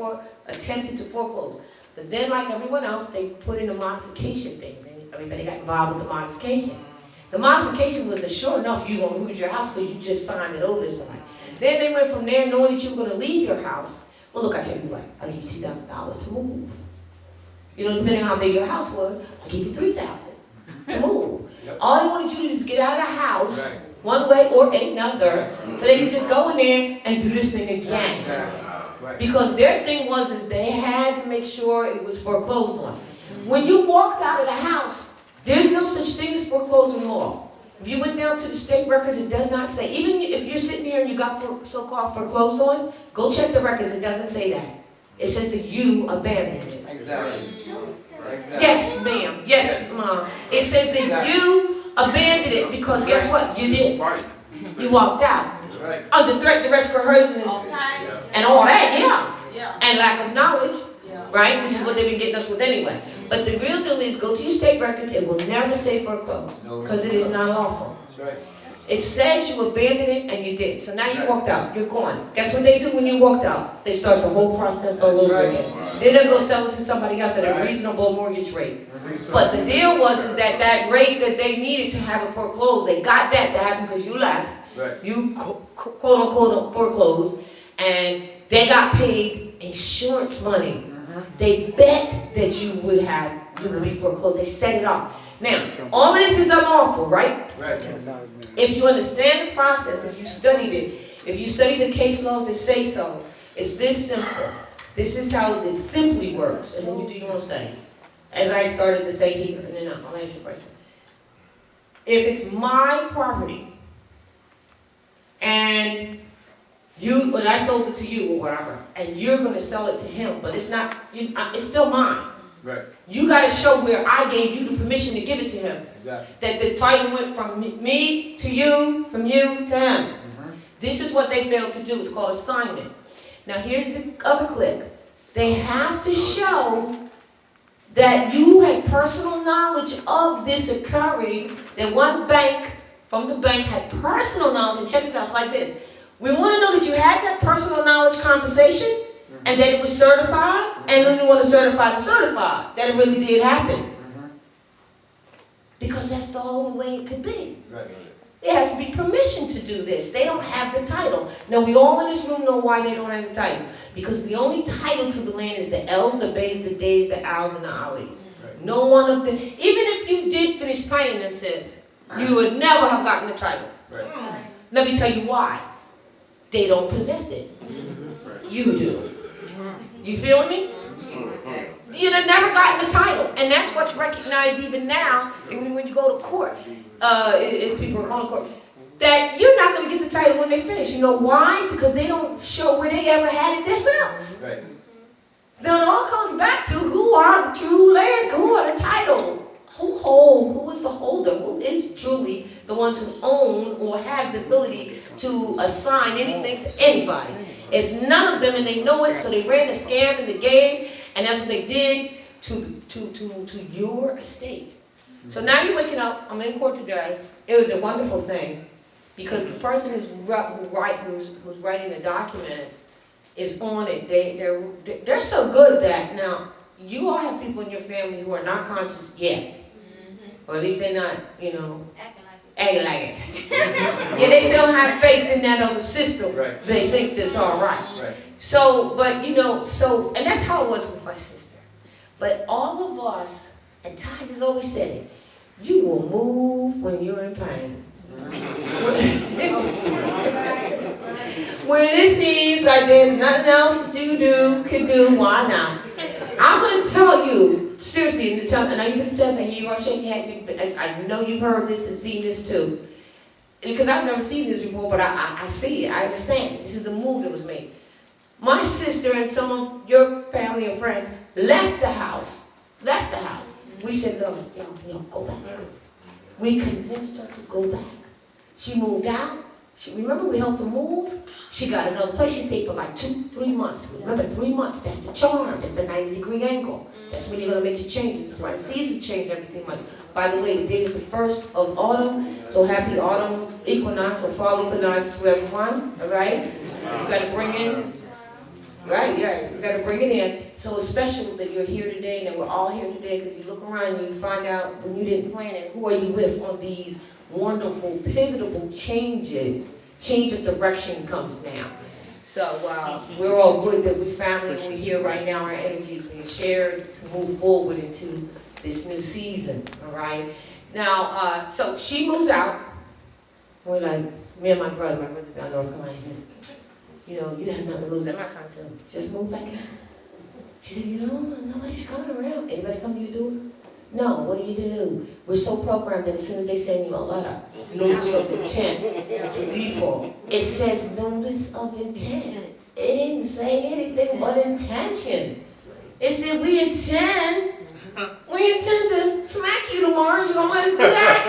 [SPEAKER 3] attempted to foreclose. But then, like everyone else, they put in a modification thing. Everybody got involved with the modification. The modification was that sure enough you're gonna lose your house because you just signed it over to somebody. Then they went from there knowing that you were gonna leave your house. Well, look, I tell you what, I'll give you $2,000 to move. You know, depending on how big your house was, I'll give you $3,000 to move.
[SPEAKER 4] Yep.
[SPEAKER 3] All they wanted you to do is get out of the house
[SPEAKER 4] Right.
[SPEAKER 3] one way or another, so they could just go in there and do this thing again.
[SPEAKER 4] Right.
[SPEAKER 3] Because their thing was is they had to make sure it was foreclosed on. When you walked out of the house, there's no such thing as foreclosing law. If you went down to the state records, it does not say. Even if you're sitting here and you got so-called foreclosed on, go check the records. It doesn't say that. It says that you abandoned it.
[SPEAKER 4] Exactly. Exactly.
[SPEAKER 3] Yes, ma'am. Yes, ma'am. It says that you abandoned it because guess what? You did.
[SPEAKER 1] Right.
[SPEAKER 3] You walked out.
[SPEAKER 4] That's right.
[SPEAKER 3] Under threat, duress, coercion, and all that, yeah. And lack of knowledge, right? Which is what they've been getting us with anyway. But the real deal is go to your state records. It will never say foreclosed because it is not lawful.
[SPEAKER 4] That's right.
[SPEAKER 3] It says you abandoned it and you did. So now you walked out. You're gone. Guess what they do when you walked out? They start the whole process all over again. Then they go sell it to somebody else at a reasonable mortgage rate. But the deal was is that that rate that they needed to have it foreclosed, they got that to happen because you left.
[SPEAKER 4] Right.
[SPEAKER 3] You quote unquote foreclosed, and they got paid insurance money. They bet that you would be foreclosed. They set it up. Now, all of this is unlawful, right?
[SPEAKER 4] Right.
[SPEAKER 3] If you understand the process, if you studied it, if you study the case laws that say so, it's this simple. This is how it simply works, and then you do your own study. As I started to say here, and then I'll answer your question. If it's my property, and when I sold it to you or whatever, and you're going to sell it to him, but it's not, it's still mine.
[SPEAKER 4] Right.
[SPEAKER 3] You got to show where I gave you the permission to give it to him.
[SPEAKER 4] Exactly.
[SPEAKER 3] That the title went from me to you, from you to him. This is what they failed to do. It's called assignment. Now here's the other click. They have to show that you had personal knowledge of this occurring, that one bank from the bank had personal knowledge, and check this out, it's like this. We want to know that you had that personal knowledge conversation, and that it was certified, and then we want to certify the certified, that it really did happen. Because that's the only way it could be.
[SPEAKER 4] Right.
[SPEAKER 3] There has to be permission to do this. They don't have the title. Now, we all in this room know why they don't have the title. Because the only title to the land is the L's, the B's, the D's, the Al's, and the Ali's.
[SPEAKER 4] Right.
[SPEAKER 3] No one of them, even if you did finish paying them, sis, you would never have gotten the title.
[SPEAKER 4] Right.
[SPEAKER 3] Let me tell you why. They don't possess it. You do. You feel me? You'd have never gotten the title. And that's what's recognized even now, even when you go to court, if people are going to court, that you're not going to get the title when they finish. You know why? Because they don't show where they ever had it themselves.
[SPEAKER 4] Right.
[SPEAKER 3] Then it all comes back to who are the true land, who are the title, who is the holder, who is truly the ones who own or have the ability to assign anything to anybody. It's none of them, and they know it, so they ran the scam in the game, and that's what they did to your estate. So now you're waking up, I'm in court today. It was a wonderful thing, because the person who's writing the documents is on it. They're so good that now you all have people in your family who are not conscious yet, or at least they're not, acting like it. Yeah, they still have faith in that other system.
[SPEAKER 4] Right.
[SPEAKER 3] They think that's all right.
[SPEAKER 4] Right.
[SPEAKER 3] So, but and that's how it was with my sister. But all of us, and Taj has always said it, you will move when you're in pain. When it seems like there's nothing else that you can do, why not? I'm going to tell you, seriously, and I even said something, you're shaking your head, but I know you've heard this and seen this too. Because I've never seen this before, but I see it, I understand it. This is the move that was made. My sister and some of your family and friends left the house. We said, no, go back. We convinced her to go back. She moved out. Remember we helped her move? She got another place. She stayed for like 2-3 months. Remember, 3 months, that's the charm. That's the 90-degree angle. That's when you're going to make your changes. That's why seasons change everything much. By the way, today is the 1st of autumn. So happy autumn equinox or fall equinox to everyone. All right? You got to bring in. Right, yeah, you got to bring it in. So it's special that you're here today and that we're all here today, because you look around and you find out when you didn't plan it, who are you with on these wonderful, pivotal change of direction comes now. So we're all good that we family, we're here right now, our energy is being shared to move forward into this new season, all right? Now, so she moves out. We're like, me and my brother's down North Carolina, he says, you know, you have nothing to lose. And my son tell him, just move back in. She said, you know, nobody's coming around. Anybody come to your door? No, what do? We're so programmed that as soon as they send you a letter, notice of intent to default, it says notice of intent. It didn't say anything but intention. It said we intend to smack you tomorrow. You gonna let us do that?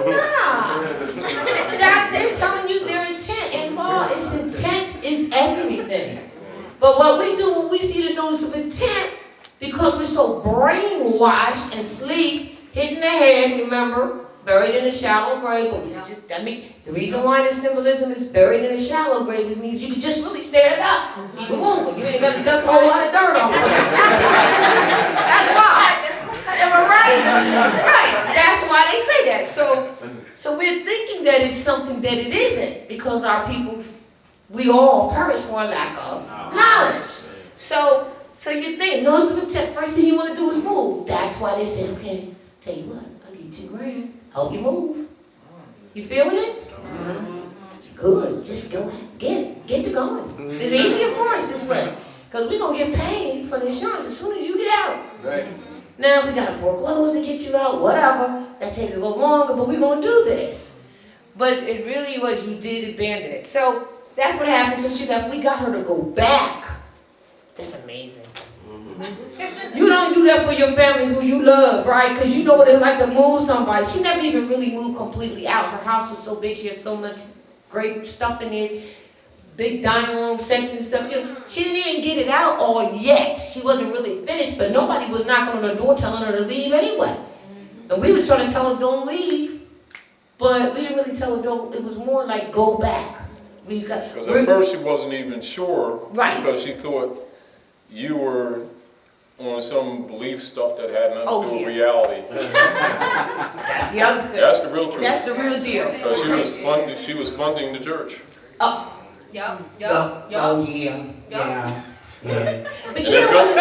[SPEAKER 3] Nah. They're telling you their intent. In law, its intent is everything. But what we do when we see the notice of intent, because we're so brainwashed and sleep, hitting the head, remember, buried in a shallow grave, but we just, the reason why the symbolism is buried in a shallow grave is means you can just really stare it up. Keep it moving. You ain't got to dust a whole lot of dirt off of it. That's why. Am I right? Right. That's why they say that. So we're thinking that it's something that it isn't, because our people, we all perish for a lack of knowledge. So you think, notice of intent, first thing you want to do is move. That's why they say, okay, tell you what, I'll give you $2,000, help you move. You feeling it? Good, just go, get to going. It's easier for us this way, because we're going to get paid for the insurance as soon as you get out.
[SPEAKER 4] Right.
[SPEAKER 3] Now, if we got to foreclose to get you out, whatever, that takes a little longer, but we're going to do this. But it really was, you did abandon it. So that's what happened. So we got her to go back. That's amazing. You don't do that for your family who you love, right? Because you know what it's like to move somebody. She never even really moved completely out. Her house was so big, she had so much great stuff in it. Big dining room sets and stuff. You know, she didn't even get it out all yet. She wasn't really finished, but nobody was knocking on her door telling her to leave anyway. And we were trying to tell her don't leave, but we didn't really tell her don't. It was more like go back.
[SPEAKER 1] Because at first she wasn't even sure,
[SPEAKER 3] right?
[SPEAKER 1] Because she thought you were on some belief stuff that had nothing to do with reality.
[SPEAKER 3] That's the other thing.
[SPEAKER 1] That's the real truth.
[SPEAKER 3] That's the real deal.
[SPEAKER 1] Because she was funding the church.
[SPEAKER 3] Oh.
[SPEAKER 2] Yup.
[SPEAKER 3] Oh yeah. But
[SPEAKER 1] They built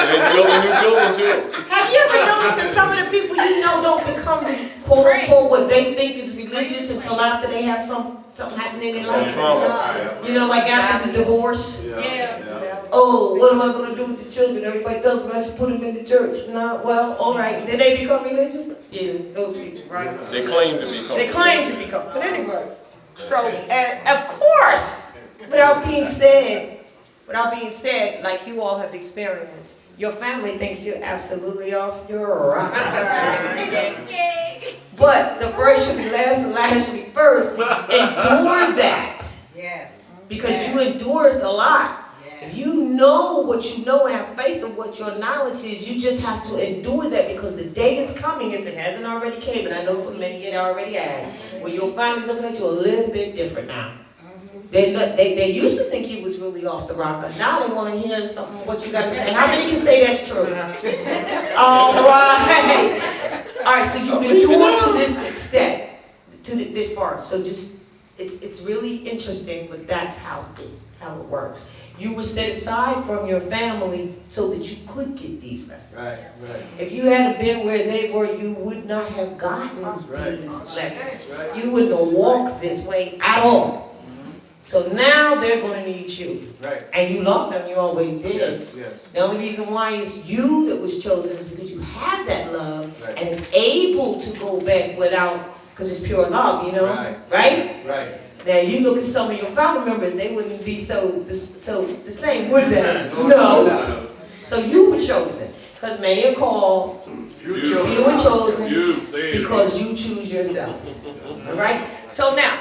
[SPEAKER 1] a new building too.
[SPEAKER 3] Have you ever noticed that some of the people you know don't become the quote unquote what they think is religious until after they have something happening in their life?
[SPEAKER 1] Some trauma.
[SPEAKER 3] You know, like after the divorce.
[SPEAKER 2] Yeah.
[SPEAKER 3] Oh, what am I going to do with the children? Everybody tells me I should put them in the church. No, well, all right. Did they become religious? Yeah, those people, right?
[SPEAKER 1] They claim to become.
[SPEAKER 3] They claim to become. But anyway, so of course, without being said, like you all have experienced, your family thinks you're absolutely off your rocker. But the first should be last and last should be first. Endure that.
[SPEAKER 2] Yes.
[SPEAKER 3] Because you endured a lot. If you know what you know and have faith in what your knowledge is, you just have to endure that, because the day is coming, if it hasn't already came, and I know for many it already has, where you'll find looking at you a little bit different now. They used to think you was really off the rocker. Now they want to hear something, what you got to say. How many can say that's true? All right. All right, so you've endured to this extent, to this part. So just, it's really interesting, but that's how it works. You were set aside from your family so that you could get these lessons.
[SPEAKER 4] Right.
[SPEAKER 3] If you hadn't been where they were, you would not have gotten these lessons. You wouldn't have walked this way at all. So now they're going to need you.
[SPEAKER 4] Right.
[SPEAKER 3] And you love them, you always did.
[SPEAKER 4] Yes.
[SPEAKER 3] The only reason why it's you that was chosen is because you have that love,
[SPEAKER 4] Right.
[SPEAKER 3] and it's able to go back without, because it's pure love, you know? Right? Now you look at some of your family members, they wouldn't be so the same, would they? No. So you were chosen, because many are called, you were chosen because you choose yourself. All right? So now,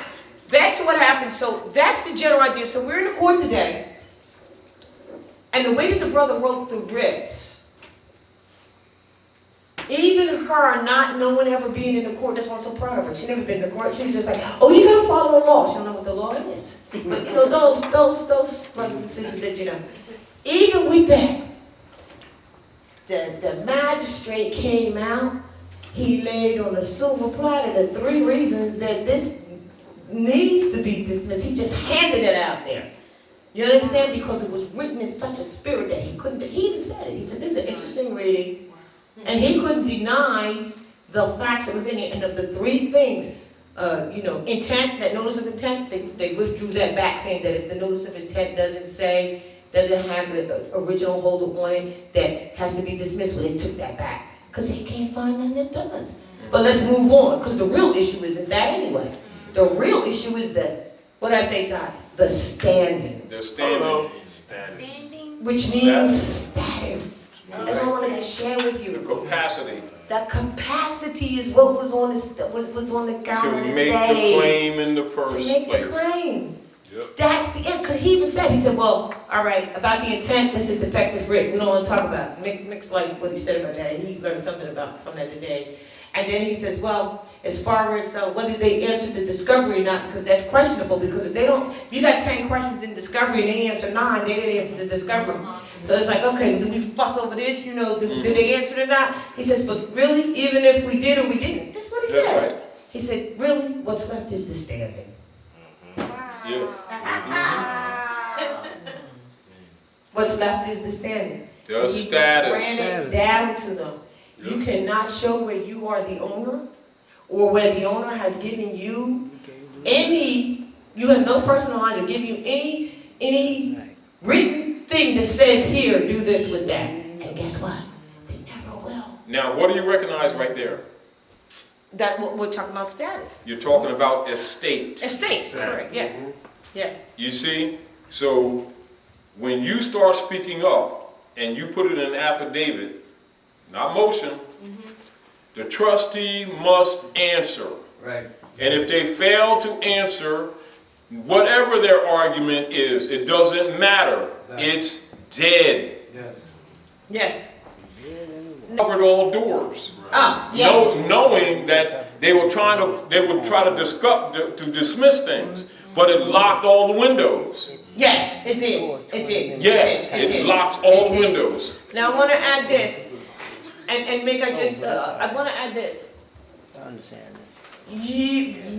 [SPEAKER 3] back to what happened. So that's the general idea. So we're in the court today, and the way that the brother wrote the writs, even her not knowing ever being in the court, that's why I'm so proud of her. She never been in the court. She was just like, oh, you gotta follow the law. She don't know what the law is. But you know, those brothers and sisters that you know. Even with that, the magistrate came out he laid on a silver platter the 3 reasons that this needs to be dismissed. He just handed it out there. You understand? Because it was written in such a spirit that he couldn't, he even said it. He said, this is an interesting reading. And he couldn't deny the facts that was in it. And of the 3 things, intent, that notice of intent, they withdrew that back, saying that if the notice of intent doesn't have the original holder on it, that has to be dismissed. Well, they took that back because they can't find none that does. But let's move on, because the real issue isn't that anyway. The real issue is what did I say, Taj? The standing.
[SPEAKER 1] The standing.
[SPEAKER 3] Which means status. That's what I wanted to share with you.
[SPEAKER 1] The capacity.
[SPEAKER 3] The capacity is what was on the calendar
[SPEAKER 1] To make
[SPEAKER 3] today.
[SPEAKER 1] the claim in the first
[SPEAKER 3] To make
[SPEAKER 1] place.
[SPEAKER 3] the claim.
[SPEAKER 1] Yep.
[SPEAKER 3] That's the end, because he even said, well, all right, about the intent, this is defective writ. We don't want to talk about it. Mick's like what he said about that. He learned something from that today. And then he says, well, as far as whether they answered the discovery or not, because that's questionable, because if you got 10 questions in discovery and they answer 9, they didn't answer the discovery. So it's like, okay, do we fuss over this? Do they answer it or not? He says, but really, even if we did or we didn't, that's what he said.
[SPEAKER 1] Right.
[SPEAKER 3] He said, really, what's left is the standing.
[SPEAKER 1] Yes.
[SPEAKER 3] What's left is the standing.
[SPEAKER 1] The
[SPEAKER 3] He
[SPEAKER 1] status.
[SPEAKER 3] ran it down to them. You cannot show where you are the owner, or where the owner has given you you have no personal knowledge, or give you any written thing that says here, do this with that. And guess what? They never will.
[SPEAKER 1] Now, what do you recognize right there?
[SPEAKER 3] That we're talking about status.
[SPEAKER 1] You're talking about estate.
[SPEAKER 3] Estate, correct, yeah. Yes.
[SPEAKER 1] You see? So, when you start speaking up, and you put it in an affidavit, not motion, the trustee must answer.
[SPEAKER 4] Right.
[SPEAKER 1] And if they fail to answer, whatever their argument is, it doesn't matter.
[SPEAKER 4] Exactly.
[SPEAKER 1] It's dead.
[SPEAKER 4] Yes.
[SPEAKER 3] Yes.
[SPEAKER 1] Covered all doors.
[SPEAKER 3] Yeah.
[SPEAKER 1] Knowing that they would try to dismiss things, but it locked all the windows.
[SPEAKER 3] Yes, it did. It did.
[SPEAKER 1] Yes, it locked all the windows.
[SPEAKER 3] Now I want to add this. And make I want to add this.
[SPEAKER 6] I understand this.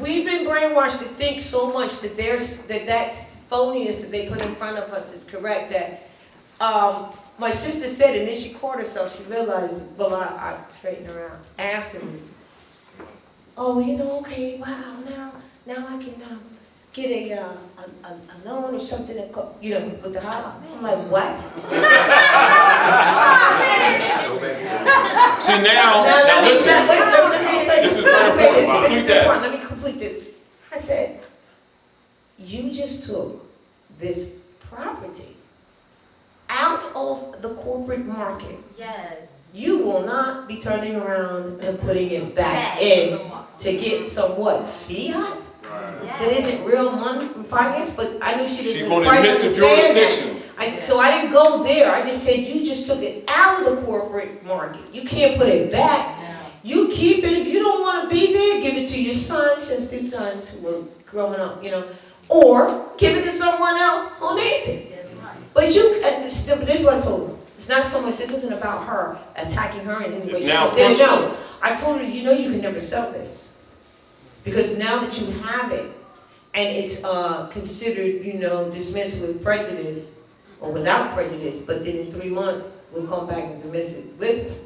[SPEAKER 3] We've been brainwashed to think so much that that's phoniness that they put in front of us is correct. That my sister said, and then she caught herself. She realized, well, I straightened her out afterwards. Oh, okay, wow, now I can get a loan or something, with the house. I'm like, what?
[SPEAKER 1] See now listen. This is very important. Complete that.
[SPEAKER 3] Let me complete this. I said, you just took this property out of the corporate market.
[SPEAKER 2] Yes.
[SPEAKER 3] You will not be turning around and putting it back in to get somewhat fiat that isn't real money from finance, but I knew she didn't
[SPEAKER 1] She's going to
[SPEAKER 3] quite
[SPEAKER 1] admit the
[SPEAKER 3] understand
[SPEAKER 1] jurisdiction.
[SPEAKER 3] that. So I didn't go there. I just said you just took it out of the corporate market. You can't put it back. You keep it. If you don't want to be there, give it to your sons, just 2 sons who were growing up, or give it to someone else who needs it. But this is what I told her. It's not so much, this isn't about her attacking her in any way.
[SPEAKER 1] It's
[SPEAKER 3] She
[SPEAKER 1] now
[SPEAKER 3] just said,
[SPEAKER 1] fungible.
[SPEAKER 3] no. I told her, you can never sell this. Because now that you have it, and it's considered, dismissed with prejudice, or without prejudice, but then in 3 months, we'll come back and dismiss it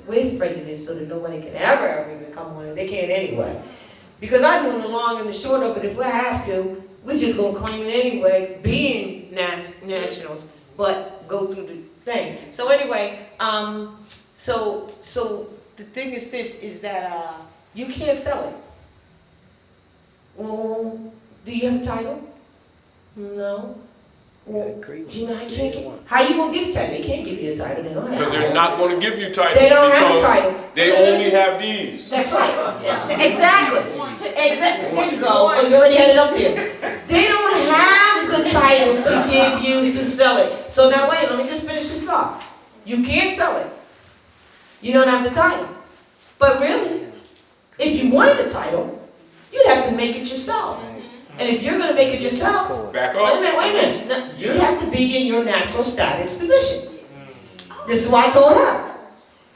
[SPEAKER 3] with prejudice so that nobody can ever even come on it. They can't anyway. Because I'm doing the long and the short of it. If we have to, we're just going to claim it anyway, being nationals, but go through the thing. So anyway, so the thing is this, is that you can't sell it. Well, do you have a title? No. Well, I can't get. How you gonna get a title? They can't give you a title. They don't have.
[SPEAKER 1] Because they're not going to give you title.
[SPEAKER 3] They don't have a
[SPEAKER 1] because
[SPEAKER 3] title.
[SPEAKER 1] They only have these.
[SPEAKER 3] That's right. Exactly. Exactly. There you go. Oh, you already had it up there. They don't have the title to give you to sell it. So now wait, let me just finish this thought. You can't sell it. You don't have the title. But really, if you wanted a title, you'd have to make it yourself. And if you're going to make it yourself,
[SPEAKER 1] Back up.
[SPEAKER 3] wait a minute. No, you have to be in your natural status position. This is what I told her.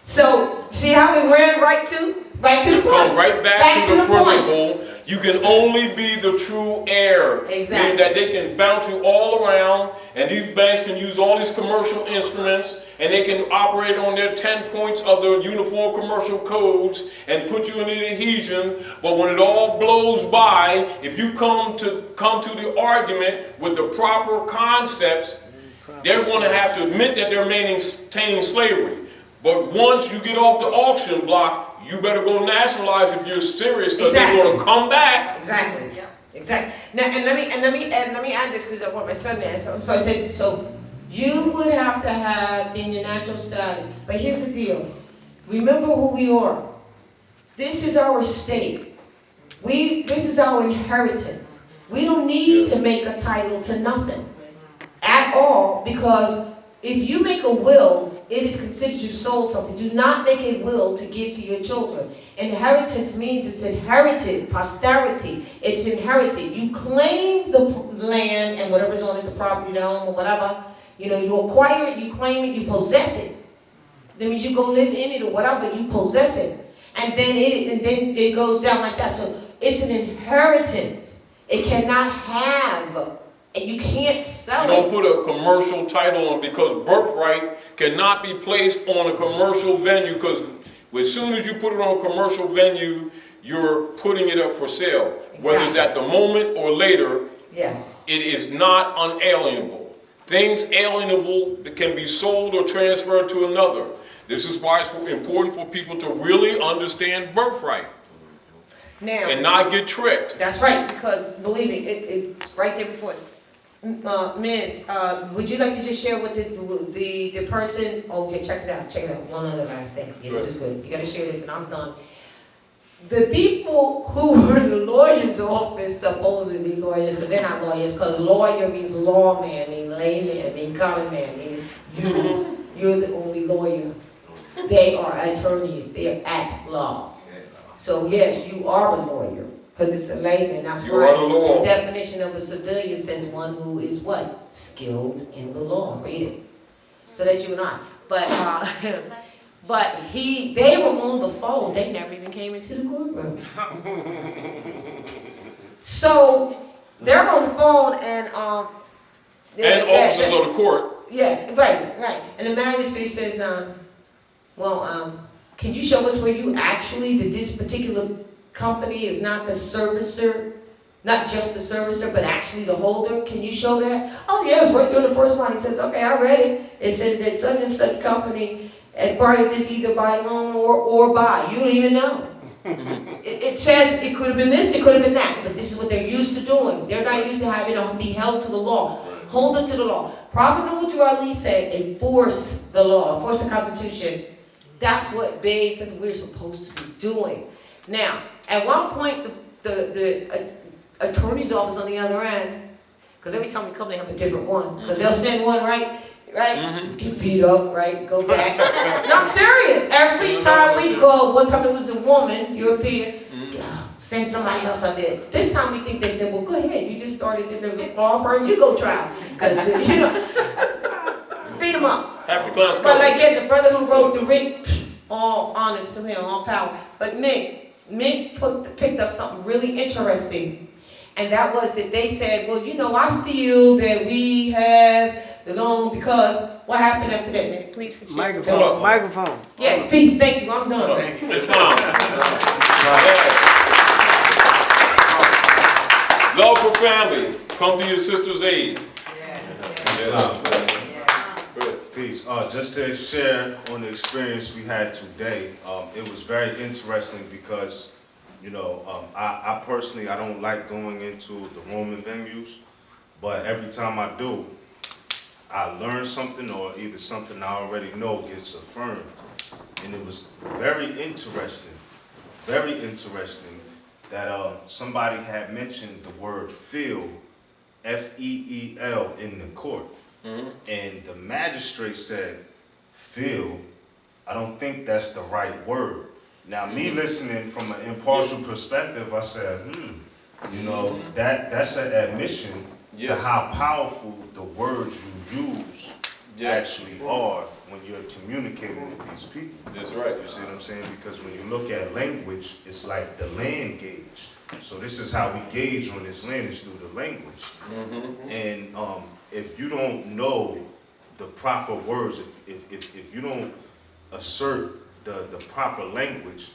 [SPEAKER 3] So, see how we ran right to? Right to the point.
[SPEAKER 1] Come right back
[SPEAKER 3] Back
[SPEAKER 1] to the
[SPEAKER 3] point.
[SPEAKER 1] principle. You can only be the true heir.
[SPEAKER 3] Exactly.
[SPEAKER 1] Meaning that they can bounce you all around, and these banks can use all these commercial instruments, and they can operate on their 10 points of the uniform commercial codes and put you in an adhesion. But when it all blows by, if you come to the argument with the proper concepts, they're going to have to admit that they're maintaining slavery. But once you get off the auction block, you better go nationalize if you're serious, because they're going to come back.
[SPEAKER 3] Exactly. Yeah. Exactly. Now, and let me add this, because I want my son to answer. So I said, so you would have to have in your natural status. But here's the deal. Remember who we are. This is our state. This is our inheritance. We don't need to make a title to nothing at all, because if you make a will, it is considered you sold something. Do not make a will to give to your children. Inheritance means it's inherited, posterity. It's inherited. You claim the land and whatever's on it, the property, the home, or whatever. You acquire it, you claim it, you possess it. That means you go live in it or whatever, you possess it. And then it goes down like that. So it's an inheritance. It cannot have. And you can't sell it.
[SPEAKER 1] You don't put a commercial title on, because birthright cannot be placed on a commercial venue, because as soon as you put it on a commercial venue, you're putting it up for sale. Exactly. Whether it's at the moment or later,
[SPEAKER 3] yes,
[SPEAKER 1] it is not unalienable. Things alienable that can be sold or transferred to another. This is why it's important for people to really understand birthright.
[SPEAKER 3] Now,
[SPEAKER 1] and not get tricked.
[SPEAKER 3] That's right, because believe me, it's right there before us. Miss, would you like to just share with the person? Oh yeah, check it out. One other last thing. Yeah, this is good. You gotta share this, and I'm done. The people who were in the lawyer's office, supposedly lawyers, because they're not lawyers, because lawyer means lawman, means layman, means common man, means you're the only lawyer. They are attorneys. They are at law. So yes, you are a lawyer, because it's a layman. That's why the definition of a civilian says one who is what? Skilled in the law. Read it. So that's you and I. But they were on the phone. They never even came into the courtroom. So they're on the phone and
[SPEAKER 1] officers of the court.
[SPEAKER 3] Yeah, right. And the magistrate says, can you show us where you actually, that this particular company is not the servicer, not just the servicer, but actually the holder? Can you show that? Oh yeah, it's right there in the first line. It says, okay, I read it. It says that such and such company acquired this either by loan or by. You don't even know. It says it could have been this, it could have been that, but this is what they're used to doing. They're not used to having to be held to the law. Hold them to the law. Prophet Noah Ali said, enforce the law, enforce the Constitution. That's what Bey says we're supposed to be doing. Now, at one point, the attorney's office on the other end, because every time we come, they have a different one. Because they'll send one, right? Get beat up, right? Go back. No, I'm serious. Every time we go, one time it was a woman, European, send somebody else out there. This time we think they said, well, go ahead. You just started in the law firm, you go try. Beat them up.
[SPEAKER 1] Half the class.
[SPEAKER 3] But like the brother who wrote the writ, all honest to him, all power. But Mick picked up something really interesting. And that was that they said, well, I feel that we have the loan because what happened after that, Mick? Please.
[SPEAKER 6] Microphone.
[SPEAKER 3] Yes, peace. Thank you. I'm done.
[SPEAKER 1] It's fine. Love for family. Come to your sister's aid.
[SPEAKER 5] Peace. Just to share on the experience we had today, it was very interesting because, I personally, I don't like going into the Roman venues, but every time I do, I learn something, or either something I already know gets affirmed. And it was very interesting that somebody had mentioned the word feel, F-E-E-L, in the court. And the magistrate said, feel, I don't think that's the right word. Now, me listening from an impartial perspective, I said, that's an admission to how powerful the words you use actually are when you're communicating with these people.
[SPEAKER 1] That's right.
[SPEAKER 5] You see what I'm saying? Because when you look at language, it's like the land gauge. So this is how we gauge on this land, is through the language. And if you don't know the proper words, if you don't assert the proper language,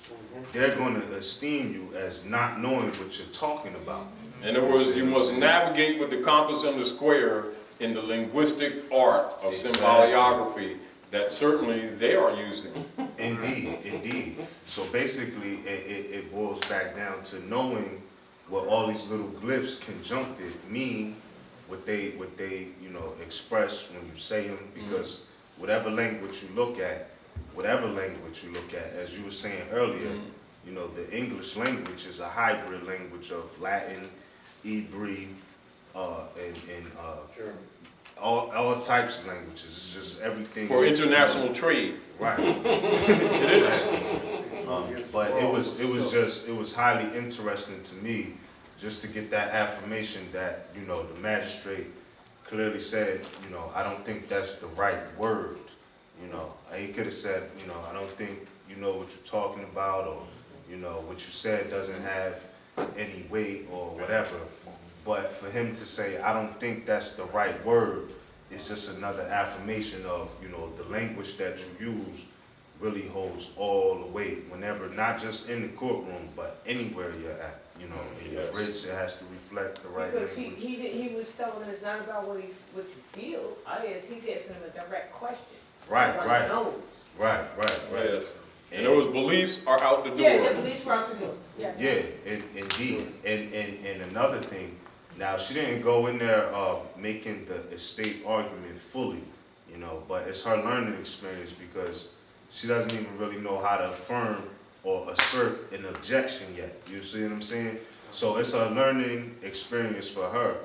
[SPEAKER 5] they're going to esteem you as not knowing what you're talking about.
[SPEAKER 1] In other words, you must navigate with the compass and the square in the linguistic art of symboliography that certainly they are using.
[SPEAKER 5] Indeed, indeed. So basically, it boils back down to knowing what all these little glyphs conjuncted mean, what they express when you say them, because whatever language you look at, as you were saying earlier, the English language is a hybrid language of Latin, Hebrew, and all types of languages. It's just everything.
[SPEAKER 1] For international trade.
[SPEAKER 5] Right.
[SPEAKER 1] It is.
[SPEAKER 5] But it was highly interesting to me just to get that affirmation that, the magistrate clearly said, I don't think that's the right word. He could have said, I don't think you know what you're talking about, or, what you said doesn't have any weight or whatever. But for him to say, I don't think that's the right word, is just another affirmation of, the language that you use really holds all the weight whenever, not just in the courtroom, but anywhere you're at. In your bridge, it has to reflect the right
[SPEAKER 3] Because
[SPEAKER 5] language.
[SPEAKER 3] he was telling him it's not about what you feel. He's asking him a direct question.
[SPEAKER 5] Right.
[SPEAKER 1] Yes. And those beliefs are out the door.
[SPEAKER 3] Yeah, the beliefs were out the door.
[SPEAKER 5] Yeah, indeed. And another thing, now she didn't go in there making the estate argument fully, but it's her learning experience, because she doesn't even really know how to affirm or assert an objection yet. You see what I'm saying? So it's a learning experience for her.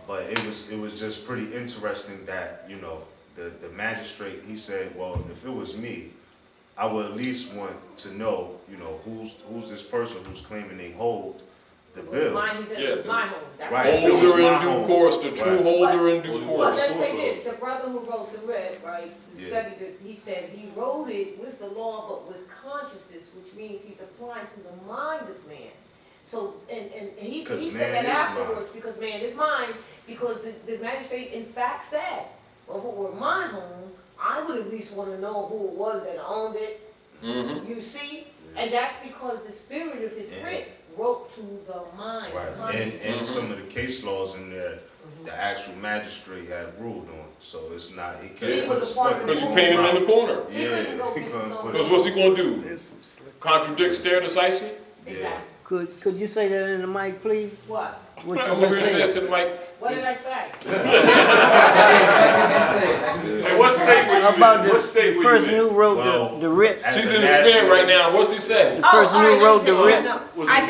[SPEAKER 5] But it was just pretty interesting that, the magistrate, he said, well, if it was me, I would at least want to know, who's this person who's claiming they hold the bill.
[SPEAKER 3] He said it was my home. That's
[SPEAKER 5] Right.
[SPEAKER 3] what he said.
[SPEAKER 1] Holder in due course, the true holder in due
[SPEAKER 3] Well,
[SPEAKER 1] course.
[SPEAKER 3] let's say this, the brother who wrote the writ, right, who
[SPEAKER 5] Yeah.
[SPEAKER 3] studied it, he said he wrote it with the law, but with consciousness, which means he's applying to the mind of man. So, and he said that afterwards, because man is mine, because the magistrate in fact said, well, if it were my home, I would at least want to know who it was that owned it. You see? And that's because the spirit of his writ wrote to the mind.
[SPEAKER 5] Right, and some of the case laws in there, the actual magistrate had ruled on. So it's not, he couldn't put his foot.
[SPEAKER 1] Because you paint him in the corner.
[SPEAKER 3] He couldn't go against his own.
[SPEAKER 1] Because what's he going to do? Contradict stare decisis?
[SPEAKER 3] Exactly.
[SPEAKER 6] Could you say that in the mic, please?
[SPEAKER 3] What?
[SPEAKER 6] What
[SPEAKER 1] Come
[SPEAKER 6] you
[SPEAKER 1] over here and
[SPEAKER 6] just
[SPEAKER 1] say it
[SPEAKER 6] said?
[SPEAKER 1] to the mic.
[SPEAKER 3] What did I say?
[SPEAKER 1] Hey, what state were you
[SPEAKER 6] About
[SPEAKER 1] in?
[SPEAKER 6] the
[SPEAKER 1] What state were
[SPEAKER 6] person
[SPEAKER 1] you in?
[SPEAKER 6] who wrote
[SPEAKER 5] Well,
[SPEAKER 6] the writ.
[SPEAKER 5] as
[SPEAKER 1] She's
[SPEAKER 5] a
[SPEAKER 1] in the
[SPEAKER 5] national-
[SPEAKER 1] spin right now. What's he say?
[SPEAKER 6] person
[SPEAKER 3] all right,
[SPEAKER 6] who wrote
[SPEAKER 3] let me
[SPEAKER 6] the
[SPEAKER 3] say-
[SPEAKER 6] writ.
[SPEAKER 3] no,
[SPEAKER 1] What's
[SPEAKER 3] I
[SPEAKER 1] the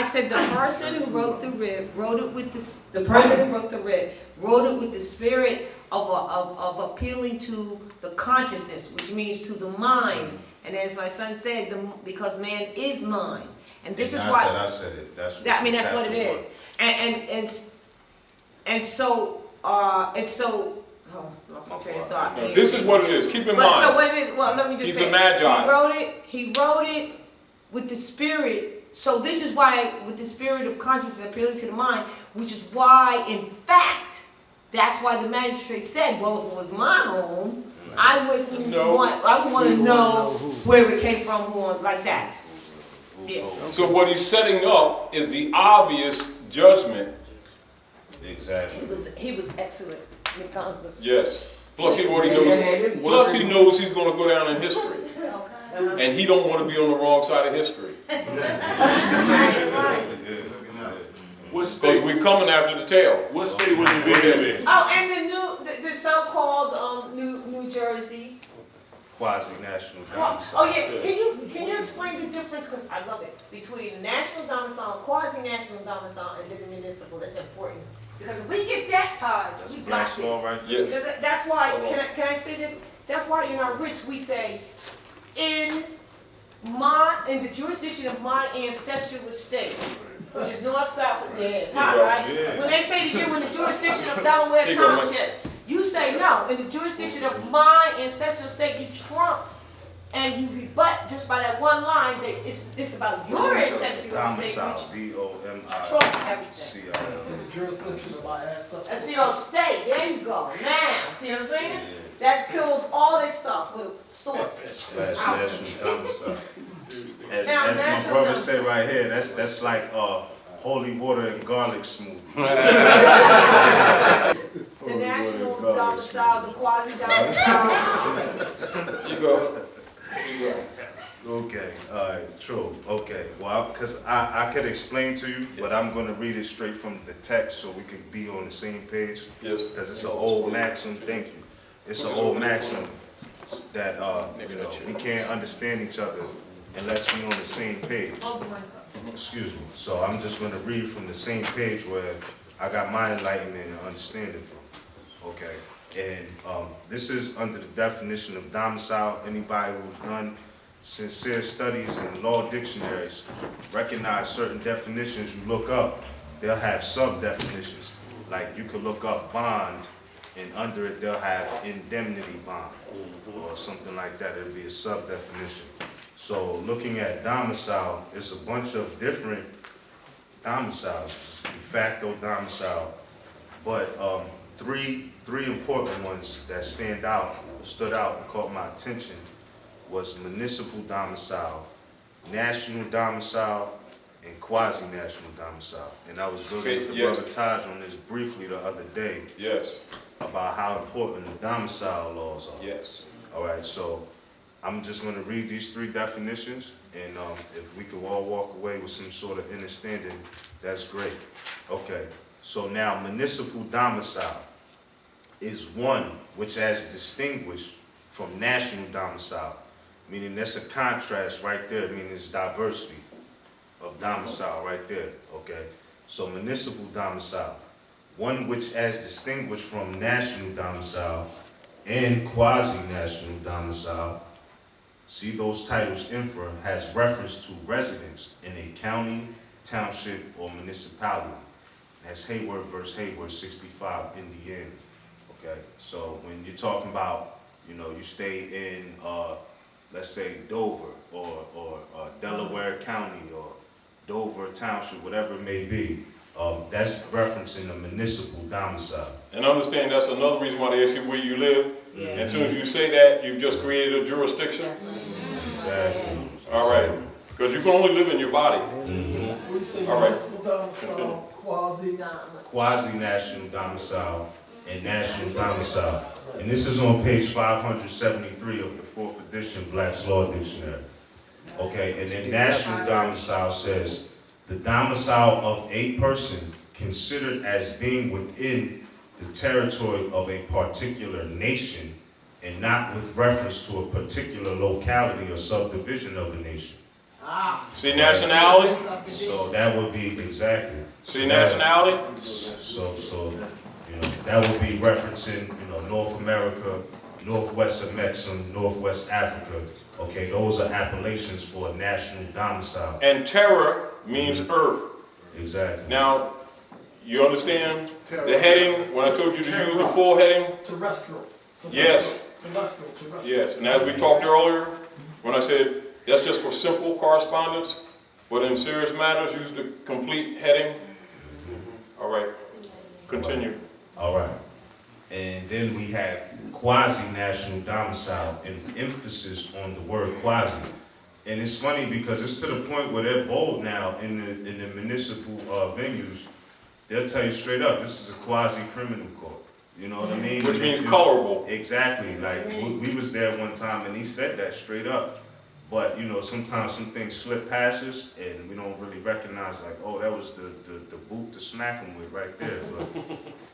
[SPEAKER 3] said the person who wrote the writ wrote it with the person who wrote the writ wrote it with the spirit of appealing to the consciousness, which means to the mind. And as my son said, because man is mind, and this is
[SPEAKER 5] Not
[SPEAKER 3] why.
[SPEAKER 5] that I said it. That's
[SPEAKER 3] That's what it
[SPEAKER 5] chapter
[SPEAKER 3] is. And so oh, lost my train of thought.
[SPEAKER 1] Now, this is what it is. Keep in
[SPEAKER 3] But so
[SPEAKER 1] mind.
[SPEAKER 3] what it is, well, let me just
[SPEAKER 1] He's
[SPEAKER 3] say.
[SPEAKER 1] a magi.
[SPEAKER 3] He wrote it with the spirit. So this is why, with the spirit of consciousness appealing to the mind, which is why, in fact, that's why the magistrate said, well, if it was my home, I would want to know where it came from, like that. Yeah.
[SPEAKER 1] So what he's setting up is the obvious judgment.
[SPEAKER 5] Exactly.
[SPEAKER 3] He was excellent. McDonald's.
[SPEAKER 1] Yes. Plus he already knows. Plus he knows he's going to go down in history, and he don't want to be on the wrong side of history. Because we're coming after the tail.
[SPEAKER 7] What state was the video in?
[SPEAKER 3] Oh, and the so-called New Jersey.
[SPEAKER 5] Quasi-national
[SPEAKER 3] Oh
[SPEAKER 5] domicile.
[SPEAKER 3] yeah, can you explain the difference? Because I love it, between national domicile, quasi-national domicile, and then municipal. That's important because if we get that tied, we got
[SPEAKER 5] Black's
[SPEAKER 3] this.
[SPEAKER 5] law right
[SPEAKER 1] Yes.
[SPEAKER 3] Because that's why. Can I say this? That's why in our writs we say, in the jurisdiction of my ancestral estate, which is north, south, and there. Right?
[SPEAKER 5] Yeah.
[SPEAKER 3] When they say to you in the jurisdiction of Delaware
[SPEAKER 1] Here you go, Mike.
[SPEAKER 3] Township, you say no, in the jurisdiction of my ancestral state, you trump and you rebut just by that one line that it's about your ancestral state,
[SPEAKER 5] Domicile,
[SPEAKER 3] which
[SPEAKER 5] D-O-M-I-C-I-L.
[SPEAKER 3] trumps everything.
[SPEAKER 8] The jurisdiction of my ancestors.
[SPEAKER 3] That's your state, there you go, now, see what I'm saying? That kills all this stuff with a sword.
[SPEAKER 5] Slash national domicile. As
[SPEAKER 3] Now,
[SPEAKER 5] my
[SPEAKER 3] national
[SPEAKER 5] brother
[SPEAKER 3] domicile.
[SPEAKER 5] said right here, that's like holy water and garlic smoothie.
[SPEAKER 3] The national domicile, the quasi-domicile.
[SPEAKER 1] You go.
[SPEAKER 5] Okay, alright, true, okay. Well, because I could explain to you, but I'm gonna read it straight from the text so we could be on the same page.
[SPEAKER 1] Yes.
[SPEAKER 5] Because it's an old maxim, thank you. It's an old maxim that, you know, we can't understand each other unless we're on the same page. Excuse me. So I'm just gonna read from the same page where I got my enlightenment and understanding from, okay? And this is under the definition of domicile. Anybody who's done sincere studies in law dictionaries recognize certain definitions you look up, they'll have sub-definitions. Like you could look up bond, and under it they'll have indemnity bond, or something like that. It'll be a sub-definition. So looking at domicile, it's a bunch of different domiciles, de facto domicile, but three important ones that stood out and caught my attention was municipal domicile, national domicile, and quasi-national domicile. And I was building with the
[SPEAKER 1] Yes.
[SPEAKER 5] brother Taj on this briefly the other day
[SPEAKER 1] Yes,
[SPEAKER 5] about how important the domicile laws are.
[SPEAKER 1] yes.
[SPEAKER 5] All right, so I'm just going to read these three definitions, and if we could all walk away with some sort of understanding, that's great. Okay, so now municipal domicile is one which has distinguished from national domicile, meaning that's a contrast right there, meaning it's diversity of domicile right there, okay? So municipal domicile, one which has distinguished from national domicile and quasi-national domicile. See, those titles infer has reference to residence in a county, township, or municipality. That's Hayward versus Hayward, 65 Indiana. Okay, so when you're talking about, you know, you stay in, let's say Dover or Delaware County or Dover Township, whatever it may be, that's referencing a municipal domicile.
[SPEAKER 1] And understand that's another reason why they ask you where you live.
[SPEAKER 3] Yeah.
[SPEAKER 1] As soon as you say that, you've just created a jurisdiction.
[SPEAKER 5] Exactly.
[SPEAKER 1] All right, because you can only live in your body.
[SPEAKER 8] We say
[SPEAKER 1] All right.
[SPEAKER 8] municipal domicile, quasi.
[SPEAKER 5] Quasi-national domicile and national domicile. And this is on page 573 of the 4th edition Black's Law Dictionary. Okay, and then national domicile says, the domicile of a person considered as being within the territory of a particular nation and not with reference to a particular locality or subdivision of a nation.
[SPEAKER 1] See nationality?
[SPEAKER 5] So that would be exactly.
[SPEAKER 1] See nationality?
[SPEAKER 5] So, you know, that would be referencing, you know, North America, Northwest Amexem, Northwest Africa. Okay, those are appellations for a national domicile.
[SPEAKER 1] And terra means earth.
[SPEAKER 5] Exactly.
[SPEAKER 1] Now, you understand the heading, when I told you to use the full heading?
[SPEAKER 8] Terrestrial.
[SPEAKER 1] Yes.
[SPEAKER 8] Celestial, terrestrial.
[SPEAKER 1] Yes, and as we talked earlier, when I said that's just for simple correspondence, but in serious matters, use the complete heading. All right, continue.
[SPEAKER 5] All right. And then we have quasi-national domicile, and emphasis on the word quasi. And it's funny because it's to the point where they're bold now in the municipal venues. They'll tell you straight up, this is a quasi-criminal court. You know what I mean?
[SPEAKER 1] Which means colorable.
[SPEAKER 5] Exactly. Like we was there one time and he said that straight up. But you know, sometimes some things slip past us and we don't really recognize like, oh, that was the boot to smack them with right there. But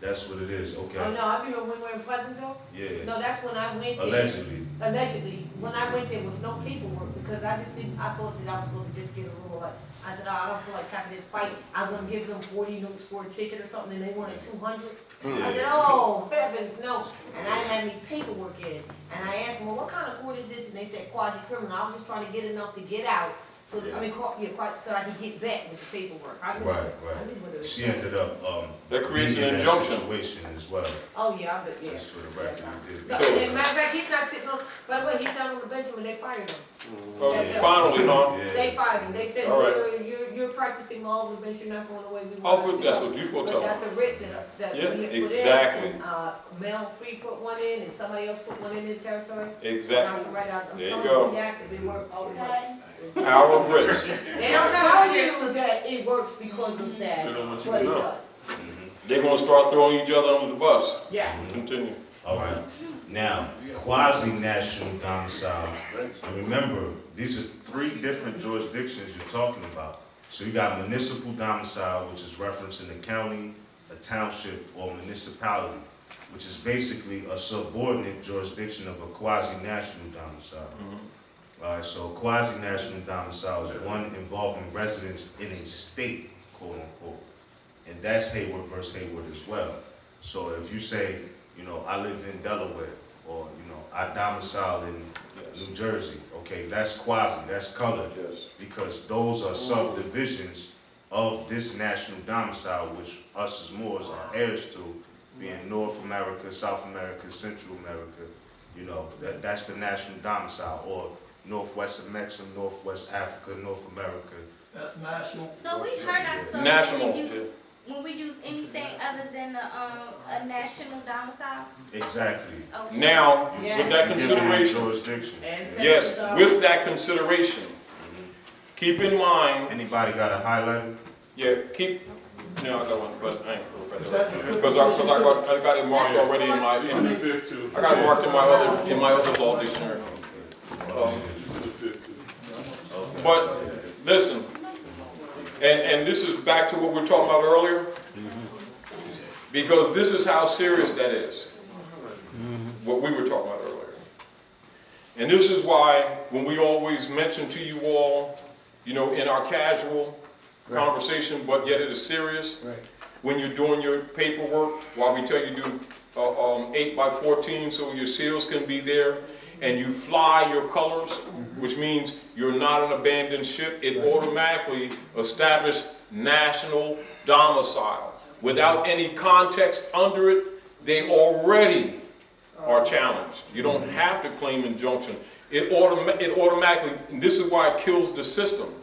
[SPEAKER 5] that's what it is. Okay.
[SPEAKER 3] Oh, no, I remember when we were in Pleasantville?
[SPEAKER 5] Yeah.
[SPEAKER 3] No, that's when I went there. Allegedly, when I went there with no paperwork, because I thought that I was going to just get a little like, I said, oh, I don't feel like having this fight. I was going to give them 40 notes for a ticket or something, and they wanted 200. I said, oh, heavens, no. And I didn't have any paperwork in. And I asked them, well, what kind of court is this? And they said, quasi-criminal. I was just trying to get enough to get out So, I mean, so I can get back with the paperwork. I mean,
[SPEAKER 5] Right,
[SPEAKER 3] I
[SPEAKER 5] right.
[SPEAKER 3] mean, whether it's-
[SPEAKER 5] She ended up,
[SPEAKER 1] That creates
[SPEAKER 5] being
[SPEAKER 1] an
[SPEAKER 5] in that
[SPEAKER 1] injunction.
[SPEAKER 5] situation as well,
[SPEAKER 3] Oh, yeah, I bet, yeah.
[SPEAKER 5] just for the record, we did.
[SPEAKER 3] No, and matter of fact, he's not sitting on, by the way, he's not on the bench when they fired him.
[SPEAKER 1] Finally, huh?
[SPEAKER 5] Yeah.
[SPEAKER 3] They fired him. They said,
[SPEAKER 1] All right.
[SPEAKER 3] you're practicing law on the bench, you're not going away. We
[SPEAKER 1] Oh,
[SPEAKER 3] want
[SPEAKER 1] good,
[SPEAKER 3] us to
[SPEAKER 1] that's
[SPEAKER 3] go."
[SPEAKER 1] what you gonna
[SPEAKER 3] But
[SPEAKER 1] tell
[SPEAKER 3] that's
[SPEAKER 1] them.
[SPEAKER 3] the writ that
[SPEAKER 1] Yeah,
[SPEAKER 3] we had put in.
[SPEAKER 1] exactly.
[SPEAKER 3] And, Mel Free put one in, and somebody else put one in the territory.
[SPEAKER 1] Exactly.
[SPEAKER 3] Right out. I'm
[SPEAKER 1] There you
[SPEAKER 3] telling
[SPEAKER 1] go.
[SPEAKER 3] the active, it works. It works.
[SPEAKER 1] Power of risk.
[SPEAKER 3] They don't tell you that it works because of that, but it does.
[SPEAKER 1] They're gonna start throwing each other under the bus.
[SPEAKER 3] Yeah.
[SPEAKER 1] Continue.
[SPEAKER 5] All right. Now, quasi-national domicile, and remember, these are 3 different jurisdictions you're talking about. So you got municipal domicile, which is referencing the county, a township, or municipality, which is basically a subordinate jurisdiction of a quasi-national domicile. All right, so quasi-national domicile is one involving residents in a state, quote unquote. And that's Hayward versus Hayward as well. So if you say, I live in Delaware, or, I domicile in New Jersey, okay, that's quasi, that's colored.
[SPEAKER 1] Yes.
[SPEAKER 5] Because those are subdivisions of this national domicile, which us as Moors are heirs to, being North America, South America, Central America, that's the national domicile, or Northwest Amexem, Northwest Africa, North America.
[SPEAKER 8] That's national.
[SPEAKER 4] So we heard ourselves
[SPEAKER 1] National,
[SPEAKER 4] when we use anything other than a national domicile.
[SPEAKER 5] Exactly.
[SPEAKER 4] Okay.
[SPEAKER 1] Now,
[SPEAKER 3] Yes.
[SPEAKER 1] with that
[SPEAKER 5] Given
[SPEAKER 1] consideration,
[SPEAKER 5] jurisdiction.
[SPEAKER 3] And
[SPEAKER 1] yes,
[SPEAKER 3] second,
[SPEAKER 1] with that consideration, keep in mind,
[SPEAKER 5] Anybody got a highlighter?
[SPEAKER 1] I got one, but I ain't
[SPEAKER 8] Is that the
[SPEAKER 1] because I got it marked already in my,
[SPEAKER 7] It's in the fifth too.
[SPEAKER 1] I got it marked in my other law dictionary. But listen, and this is back to what we were talking about earlier, because this is how serious that is, what we were talking about earlier. And this is why when we always mention to you all, in our casual conversation, but yet it is serious, when you're doing your paperwork, while we tell you do 8x14 so your seals can be there, and you fly your colors, which means you're not an abandoned ship, it automatically establishes national domicile. Without any context under it, they already are challenged. You don't have to claim injunction. It automatically, and this is why it kills the system.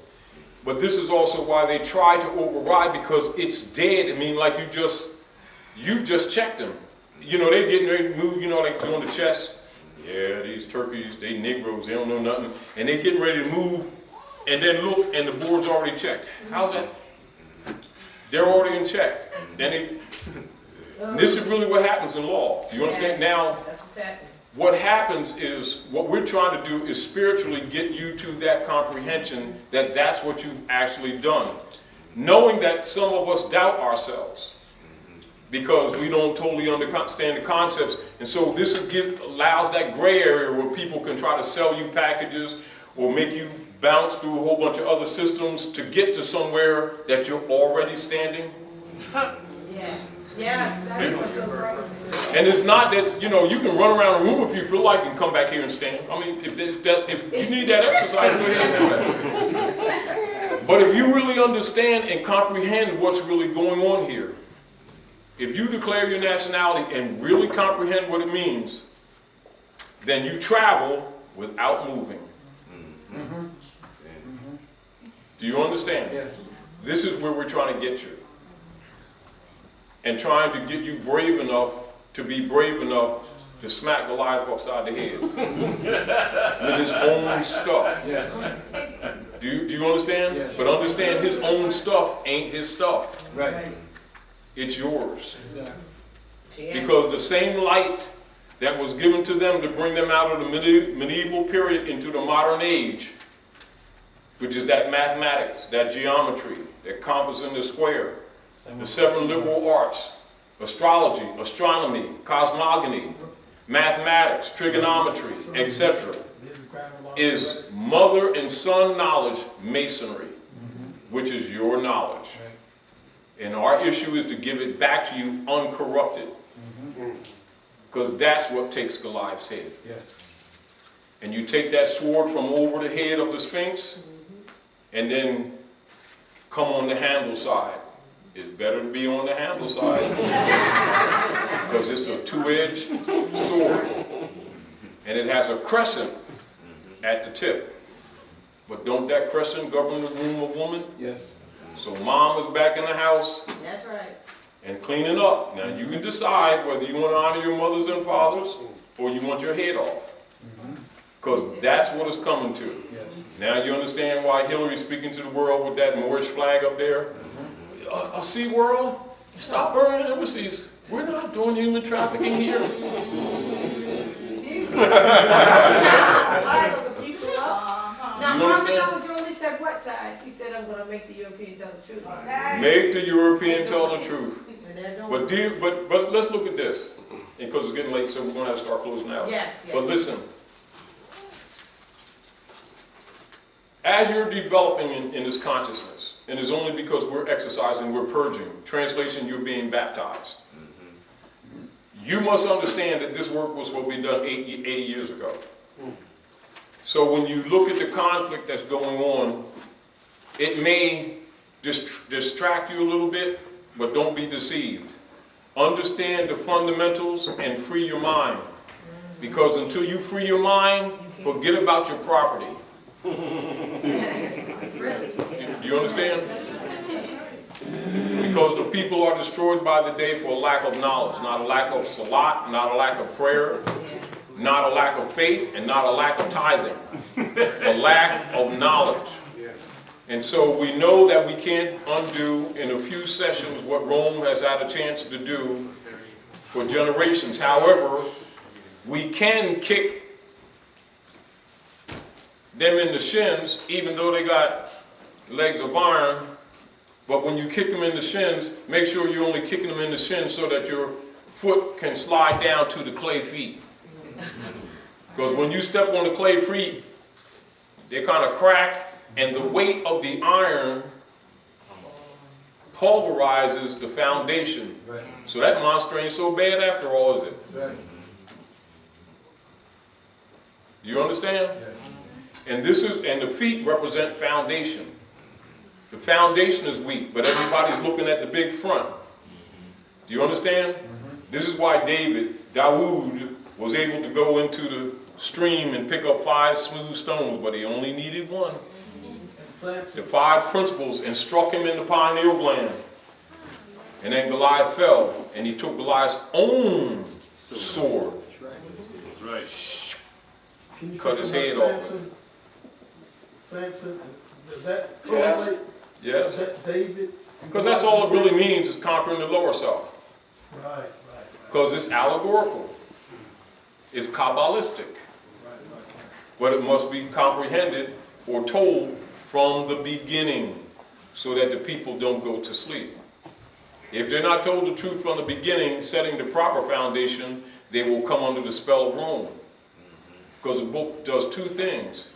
[SPEAKER 1] But this is also why they try to override, because it's dead. I mean, like you just checked them. They're getting ready to move, like doing the chess. Yeah, these turkeys, they Negroes, they don't know nothing. And they're getting ready to move, and then look, and the board's already checked. How's that? They're already in check. This is really what happens in law. Do you understand? Now,
[SPEAKER 3] That's what's happening.
[SPEAKER 1] what happens is, what we're trying to do is spiritually get you to that comprehension that that's what you've actually done. Knowing that some of us doubt ourselves because we don't totally understand the concepts. And so this allows that gray area where people can try to sell you packages or make you bounce through a whole bunch of other systems to get to somewhere that you're already standing.
[SPEAKER 3] Yes, that's what's so great.
[SPEAKER 1] And it's not that, you can run around a room if you feel like and come back here and stand. I mean, if you need that exercise, go ahead and do that. But if you really understand and comprehend what's really going on here, if you declare your nationality and really comprehend what it means, then you travel without moving. Do you understand?
[SPEAKER 8] Yes.
[SPEAKER 1] This is where we're trying to get you. And trying to get you brave enough to be brave enough to smack Goliath upside the head with his own stuff.
[SPEAKER 8] Yes.
[SPEAKER 1] Do you understand?
[SPEAKER 8] Yes.
[SPEAKER 1] But understand, his own stuff ain't his stuff.
[SPEAKER 8] Right.
[SPEAKER 1] It's yours.
[SPEAKER 8] Exactly.
[SPEAKER 1] Because the same light that was given to them to bring them out of the medieval period into the modern age, which is that mathematics, that geometry, that compass and the square, the 7 liberal arts, astrology, astronomy, cosmogony, mathematics, trigonometry, etc., is mother and son knowledge, masonry, which is your knowledge. And our issue is to give it back to you uncorrupted, because that's what takes Goliath's head.
[SPEAKER 8] Yes.
[SPEAKER 1] And you take that sword from over the head of the Sphinx, and then come on the handle side. It's better to be on the handle side because it's a two-edged sword, and it has a crescent at the tip. But don't that crescent govern the room of woman?
[SPEAKER 8] Yes.
[SPEAKER 1] So mom is back in the house
[SPEAKER 3] That's right.
[SPEAKER 1] and cleaning up. Now you can decide whether you want to honor your mothers and fathers or you want your head off. Because that's what it's coming to.
[SPEAKER 8] Yes.
[SPEAKER 1] Now you understand why Hillary's speaking to the world with that Moorish flag up there? See, world, stop burning embassies. We're not doing human trafficking here.
[SPEAKER 3] Flag of the people up. Now,
[SPEAKER 1] You
[SPEAKER 3] Mama
[SPEAKER 1] understand?
[SPEAKER 3] Noah Jolie said what time? She said, I'm gonna make the European tell the truth.
[SPEAKER 1] Make the European tell the truth.
[SPEAKER 3] And they're doing
[SPEAKER 1] But let's look at this. Because it's getting late, so we're going to have to start closing out.
[SPEAKER 3] Yes, yes.
[SPEAKER 1] But listen. As you're developing in this consciousness, and it's only because we're exercising, we're purging. Translation, you're being baptized. You must understand that this work was supposed to be done 80 years ago. So when you look at the conflict that's going on, it may distract you a little bit, but don't be deceived. Understand the fundamentals and free your mind. Because until you free your mind, forget about your property. Do you understand? Because the people are destroyed by the day for a lack of knowledge, not a lack of salat, not a lack of prayer, not a lack of faith, and not a lack of tithing. A lack of knowledge. And so we know that we can't undo in a few sessions what Rome has had a chance to do for generations. However, we can kick them in the shins, even though they got legs of iron. But when you kick them in the shins, make sure you're only kicking them in the shins so that your foot can slide down to the clay feet. Because when you step on the clay feet, they kind of crack, and the weight of the iron pulverizes the foundation.
[SPEAKER 8] Right.
[SPEAKER 1] So that monster ain't so bad after all, is it?
[SPEAKER 8] That's right.
[SPEAKER 1] Do you understand?
[SPEAKER 8] Yes.
[SPEAKER 1] And the feet represent foundation. The foundation is weak, but everybody's looking at the big front. Do you understand? This is why Dawood was able to go into the stream and pick up 5 smooth stones, but he only needed one. The 5 principles, and struck him in the pineal gland. And then Goliath fell, and he took Goliath's own sword.
[SPEAKER 7] That's right.
[SPEAKER 8] Can you
[SPEAKER 1] Cut
[SPEAKER 8] say
[SPEAKER 1] his
[SPEAKER 8] something
[SPEAKER 1] head
[SPEAKER 8] about
[SPEAKER 1] off.
[SPEAKER 8] Samson, does that
[SPEAKER 1] Yes.
[SPEAKER 8] correlate?
[SPEAKER 1] Yes.
[SPEAKER 8] Is that David?
[SPEAKER 1] Because that's all it really means, is conquering the lower self.
[SPEAKER 8] Right.
[SPEAKER 1] Because it's allegorical. It's Kabbalistic. But it must be comprehended or told from the beginning so that the people don't go to sleep. If they're not told the truth from the beginning, setting the proper foundation, they will come under the spell of Rome. Because the book does 2 things.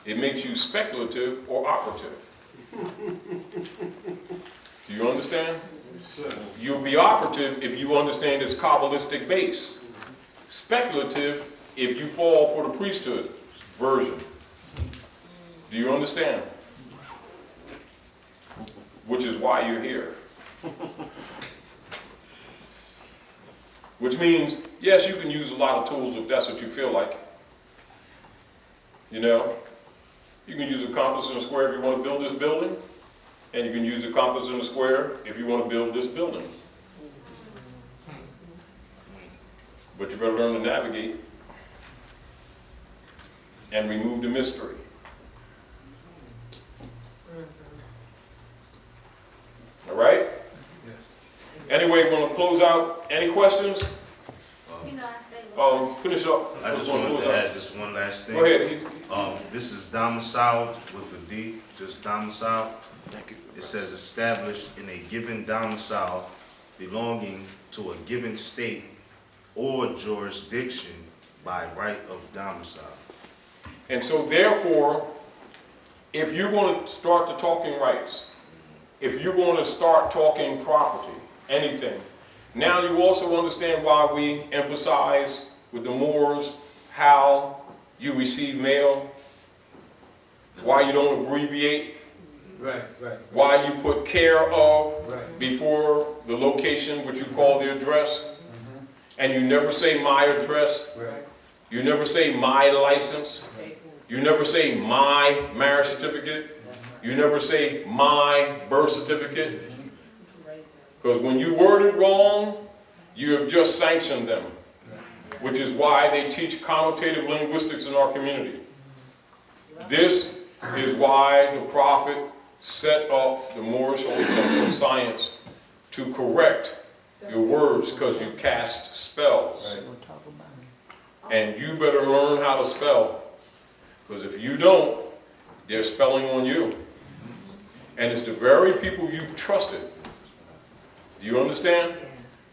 [SPEAKER 1] It makes you speculative or operative. Do you understand? You'll be operative if you understand its Kabbalistic base. Speculative if you fall for the priesthood version. Do you understand? Which is why you're here. Which means, yes, you can use a lot of tools if that's what you feel like. You know? You can use a compass and a square if you want to build this building, and you can use a compass and a square if you want to build this building. But you better learn to navigate and remove the mystery. All right? Anyway, we're going to close out. Any questions?
[SPEAKER 4] You know, I stay
[SPEAKER 1] Finish up.
[SPEAKER 5] I just wanted to add just one last thing.
[SPEAKER 1] Go ahead.
[SPEAKER 5] This is domiciled with a D, just domiciled.
[SPEAKER 1] Thank you.
[SPEAKER 5] It says established in a given domicile belonging to a given state or jurisdiction by right of domicile.
[SPEAKER 1] And so therefore, if you're going to start the talking rights, if you're going to start talking property, anything, now you also understand why we emphasize with the Moors how you receive mail, why you don't abbreviate
[SPEAKER 9] Right.
[SPEAKER 1] why you put care of
[SPEAKER 9] Right.
[SPEAKER 1] before the location, which you call the address, and you never say my address,
[SPEAKER 9] Right.
[SPEAKER 1] you never say my license, you never say my marriage certificate, you never say my birth certificate, because when you word it wrong, you have just sanctioned them, which is why they teach connotative linguistics in our community. This is why the prophet set up the Moorish Holy Temple of Science to correct your words, because you cast spells. And you better learn how to spell, because if you don't, they're spelling on you. And it's the very people you've trusted. Do you understand?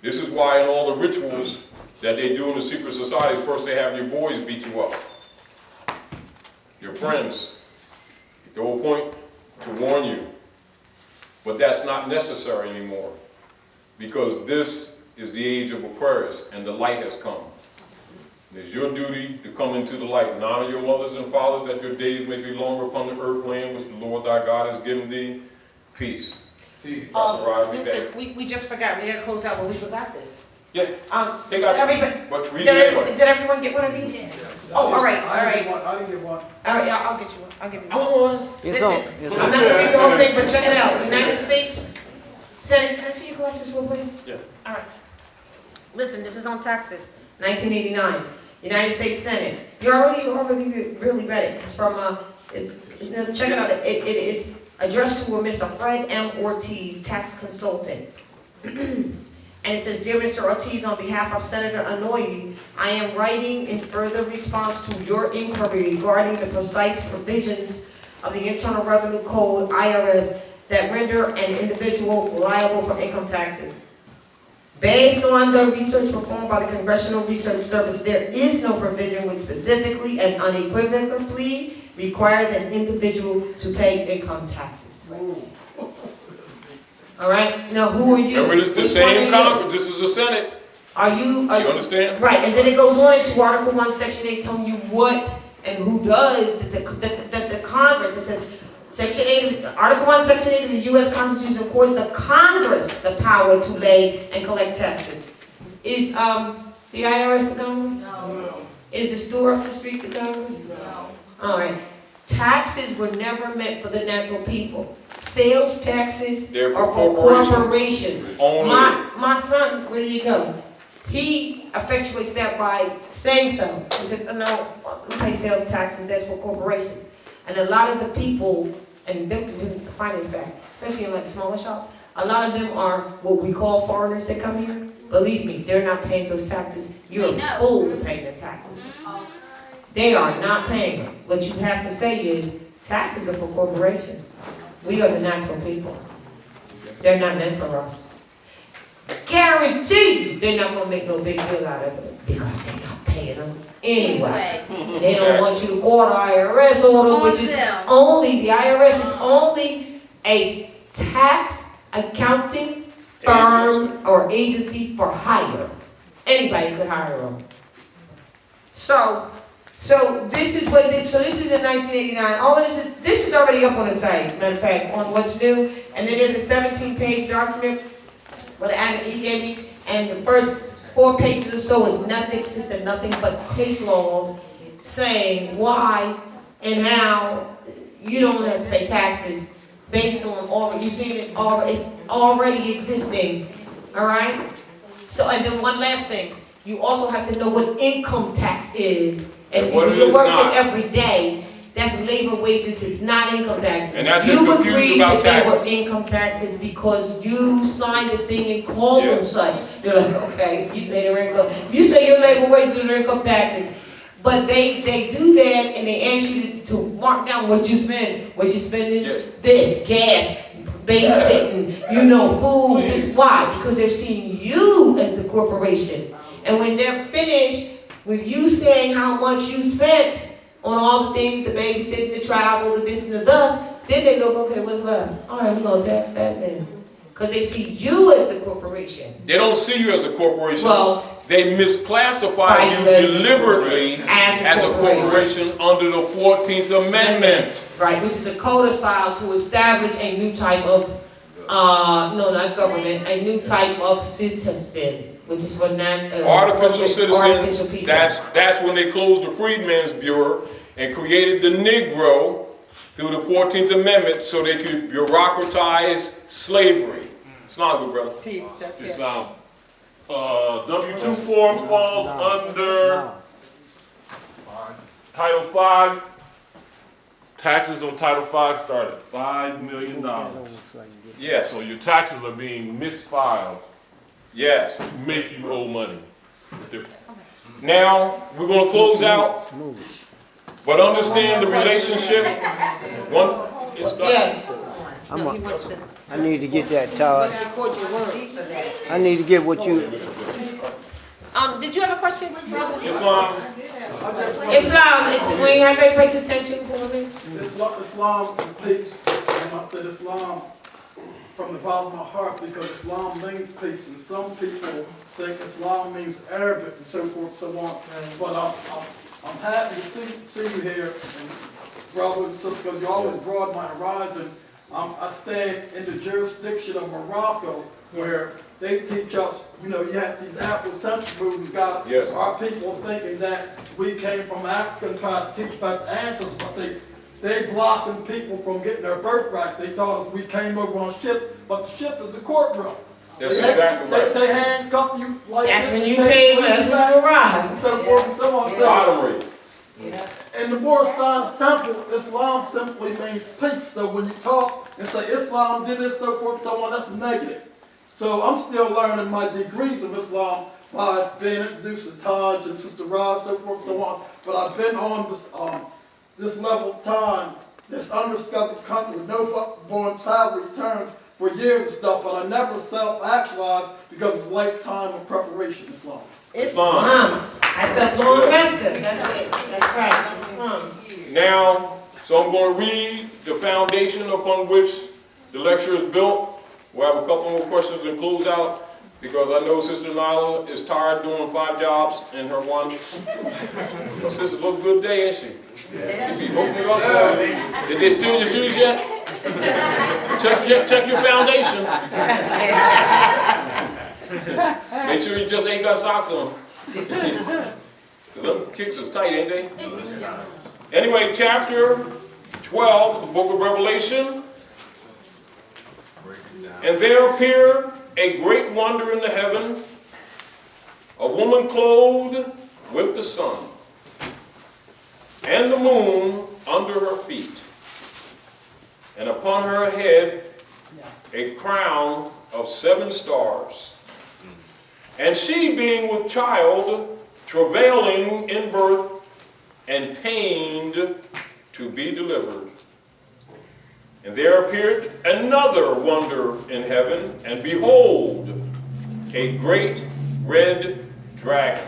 [SPEAKER 1] This is why in all the rituals that they do in the secret societies, first they have your boys beat you up. Your friends. The whole point to warn you. But that's not necessary anymore, because this is the age of Aquarius and the light has come. It is your duty to come into the light and honor your mothers and fathers, that your days may be longer upon the earth land which the Lord thy God has given thee. Peace.
[SPEAKER 9] Peace.
[SPEAKER 1] That's a ride we
[SPEAKER 3] Listen,
[SPEAKER 1] take.
[SPEAKER 3] we just forgot, we gotta close out, but we forgot this.
[SPEAKER 1] Yeah, they got
[SPEAKER 3] Everybody,
[SPEAKER 1] but read it anyway.
[SPEAKER 3] did everyone get one of these? Oh, all right.
[SPEAKER 8] I didn't get one.
[SPEAKER 3] All right, I'll get you one. I'll give you one.
[SPEAKER 6] It's
[SPEAKER 3] Listen,
[SPEAKER 6] on.
[SPEAKER 3] I'm not gonna read the whole thing, but check it out. United States Senate, can I see your glasses, Will, please?
[SPEAKER 1] Yeah.
[SPEAKER 3] All right. Listen, this is on taxes, 1989. United States Senate. You already really read it. It's from, check it out. It is addressed to a Mr. Fred M. Ortiz, tax consultant. And it says, Dear Mr. Ortiz, on behalf of Senator Anoyi, I am writing in further response to your inquiry regarding the precise provisions of the Internal Revenue Code, IRS, that render an individual liable for income taxes. Based on the research performed by the Congressional Research Service, there is no provision which specifically and unequivocally requires an individual to pay income taxes. All right. Now, who are you?
[SPEAKER 1] Remember, this the
[SPEAKER 3] Which
[SPEAKER 1] same
[SPEAKER 3] one are you?
[SPEAKER 1] Congress. This is the Senate.
[SPEAKER 3] Are you?
[SPEAKER 1] You understand?
[SPEAKER 3] Right, and then it goes on into Article 1, Section 8, telling you what and who does the Congress. It says, Section 8, Article 1, Section 8 of the U.S. Constitution accords the Congress the power to lay and collect taxes. Is the IRS the Congress?
[SPEAKER 4] No.
[SPEAKER 3] Is the store up the street the Congress?
[SPEAKER 4] No.
[SPEAKER 3] All right. Taxes were never meant for the natural people. Sales taxes
[SPEAKER 1] They're
[SPEAKER 3] are
[SPEAKER 1] for
[SPEAKER 3] for
[SPEAKER 1] corporations.
[SPEAKER 3] corporations.
[SPEAKER 1] Only.
[SPEAKER 3] My son, where did he go? He effectuates that by saying so. He says, oh, no, we pay sales taxes, that's for corporations. And a lot of the people, and they'll give the finance back, especially in like smaller shops, a lot of them are what we call foreigners that come here. Believe me, they're not paying those taxes. You're a fool to pay their taxes. They are not paying them. What you have to say is, taxes are for corporations. We are the natural people. They're not meant for us. Guarantee you, they're not going to make no big deal out of it because they're not paying them anyway. They don't want you to call the IRS on them, which is only, the IRS is only a tax accounting firm or agency for hire. Anybody could hire them. So this is what it is. So this is in 1989. All of this is already up on the site, matter of fact, on what's new. And then there's a 17-page document what he gave me, and the first 4 pages or so is nothing, consistent nothing but case laws saying why and how you don't have to pay taxes based on all you see it it's already existing. All right. So and then one last thing, you also have to know what income tax is. And when you're working every day, that's labor wages, it's not income taxes.
[SPEAKER 1] And that's
[SPEAKER 3] you
[SPEAKER 1] confused
[SPEAKER 3] agreed
[SPEAKER 1] about
[SPEAKER 3] that they were
[SPEAKER 1] taxes.
[SPEAKER 3] income taxes because you signed the thing and called them such. They're like, okay, you say they're income, you say your labor wages are income taxes. But they do that and they ask you to mark down what you spend. What you spending, this, gas, babysitting, food, this. Why? Because they're seeing you as the corporation. And when they're finished with you saying how much you spent on all the things, the babysitting, the travel, the this and the thus, then they look, okay, what's left? All right, we're going to tax that then. Because they see you as the corporation.
[SPEAKER 1] They don't see you as a corporation.
[SPEAKER 3] Well,
[SPEAKER 1] they misclassified you deliberately as a corporation under the 14th Amendment.
[SPEAKER 3] Right, which is a codicil to establish a new type of, no, not government, a new type of citizen, which is for
[SPEAKER 1] Artificial citizen,
[SPEAKER 3] artificial people.
[SPEAKER 1] that's when they closed the Freedmen's Bureau and created the Negro through the 14th Amendment so they could bureaucratize slavery. Islam, good brother.
[SPEAKER 2] Peace, that's it.
[SPEAKER 7] Islam. W-2 form falls under Title V. Taxes on Title V start at $5 million.
[SPEAKER 1] Yes,
[SPEAKER 7] So your taxes are being misfiled
[SPEAKER 1] yes.
[SPEAKER 7] to make you owe money.
[SPEAKER 1] Now, we're going to close out, but understand the relationship.
[SPEAKER 3] Yes.
[SPEAKER 6] I need to get that, Todd.
[SPEAKER 3] Record your words.
[SPEAKER 6] I need to get what you,
[SPEAKER 3] Did you have a question, brother?
[SPEAKER 1] Islam,
[SPEAKER 3] Islam, when you have to pay attention for me.
[SPEAKER 8] Islam and peace, and I said Islam from the bottom of my heart because Islam means peace, and some people think Islam means Arabic and so forth and so on. But I'm happy to see you here, and brothers and sisters, because you always broaden my horizon. I stand in the jurisdiction of Morocco, where they teach us, you have these Afrocentric movements, got
[SPEAKER 1] Yes.
[SPEAKER 8] our people thinking that we came from Africa and trying to teach about the ancestors, but they blocking people from getting their birthright. They taught us we came over on a ship, but the ship is a courtroom.
[SPEAKER 1] that's exactly right.
[SPEAKER 8] They handcuff you like
[SPEAKER 3] That's
[SPEAKER 8] this,
[SPEAKER 3] when you
[SPEAKER 8] they-
[SPEAKER 3] pay, that's when you arrive.
[SPEAKER 8] and so forth and so on. So,
[SPEAKER 1] Tolerate.
[SPEAKER 8] in the Moorish Science Temple, Islam simply means peace. So when you talk and say Islam did this, so forth and so on, that's negative. So I'm still learning my degrees of Islam by being introduced to Taj and Sister Raj, so forth and so on. But I've been on this level of time, this undiscovered country with no born child returns for years and stuff, but I never self-actualized because it's a lifetime of preparation, Islam.
[SPEAKER 3] Islam. I said long master. That's it. That's right. Islam.
[SPEAKER 1] Now, so I'm going to read the foundation upon which the lecture is built. We'll have a couple more questions and close out because I know Sister Nyla is tired doing 5 jobs in her one. But sister, look good day, ain't she? Open it up. Did they steal your shoes yet? Check your foundation. Make sure you just ain't got socks on. Them kicks is tight, ain't they? Anyway, chapter 12 of the book of Revelation. And there appeared a great wonder in the heaven, a woman clothed with the sun, and the moon under her feet, and upon her head a crown of 7 stars. And she, being with child, travailing in birth, and pained to be delivered. And there appeared another wonder in heaven, and behold, a great red dragon,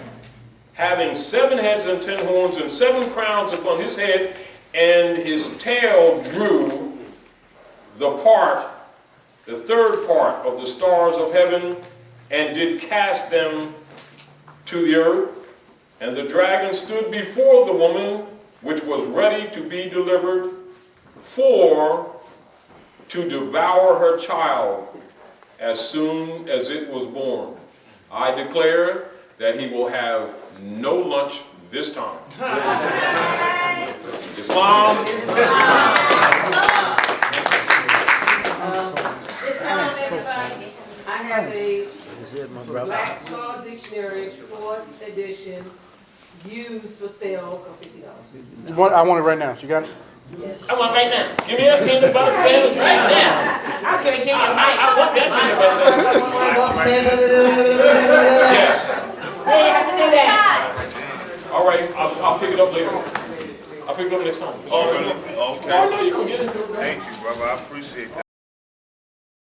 [SPEAKER 1] having 7 heads and 10 horns, and 7 crowns upon his head, and his tail drew the 3rd part of the stars of heaven, and did cast them to the earth. And the dragon stood before the woman, which was ready to be delivered, to devour her child as soon as it was born. I declare that he will have no lunch this time. Islam.
[SPEAKER 3] Islam, everybody. I have a Black Law Dictionary, 4th edition, used for sale for $50.
[SPEAKER 9] I want it right now. You got it?
[SPEAKER 1] I want right now. Give me that peanut butter sandwich right now.
[SPEAKER 3] I was going to give you a mic.
[SPEAKER 1] I want that peanut butter sandwich. Yes.
[SPEAKER 3] They have to do that.
[SPEAKER 1] All right. I'll pick it up later. I'll pick it up next time.
[SPEAKER 5] Oh, really? Okay.
[SPEAKER 1] Oh, no, you can get into it.
[SPEAKER 5] Thank you, brother. I appreciate that.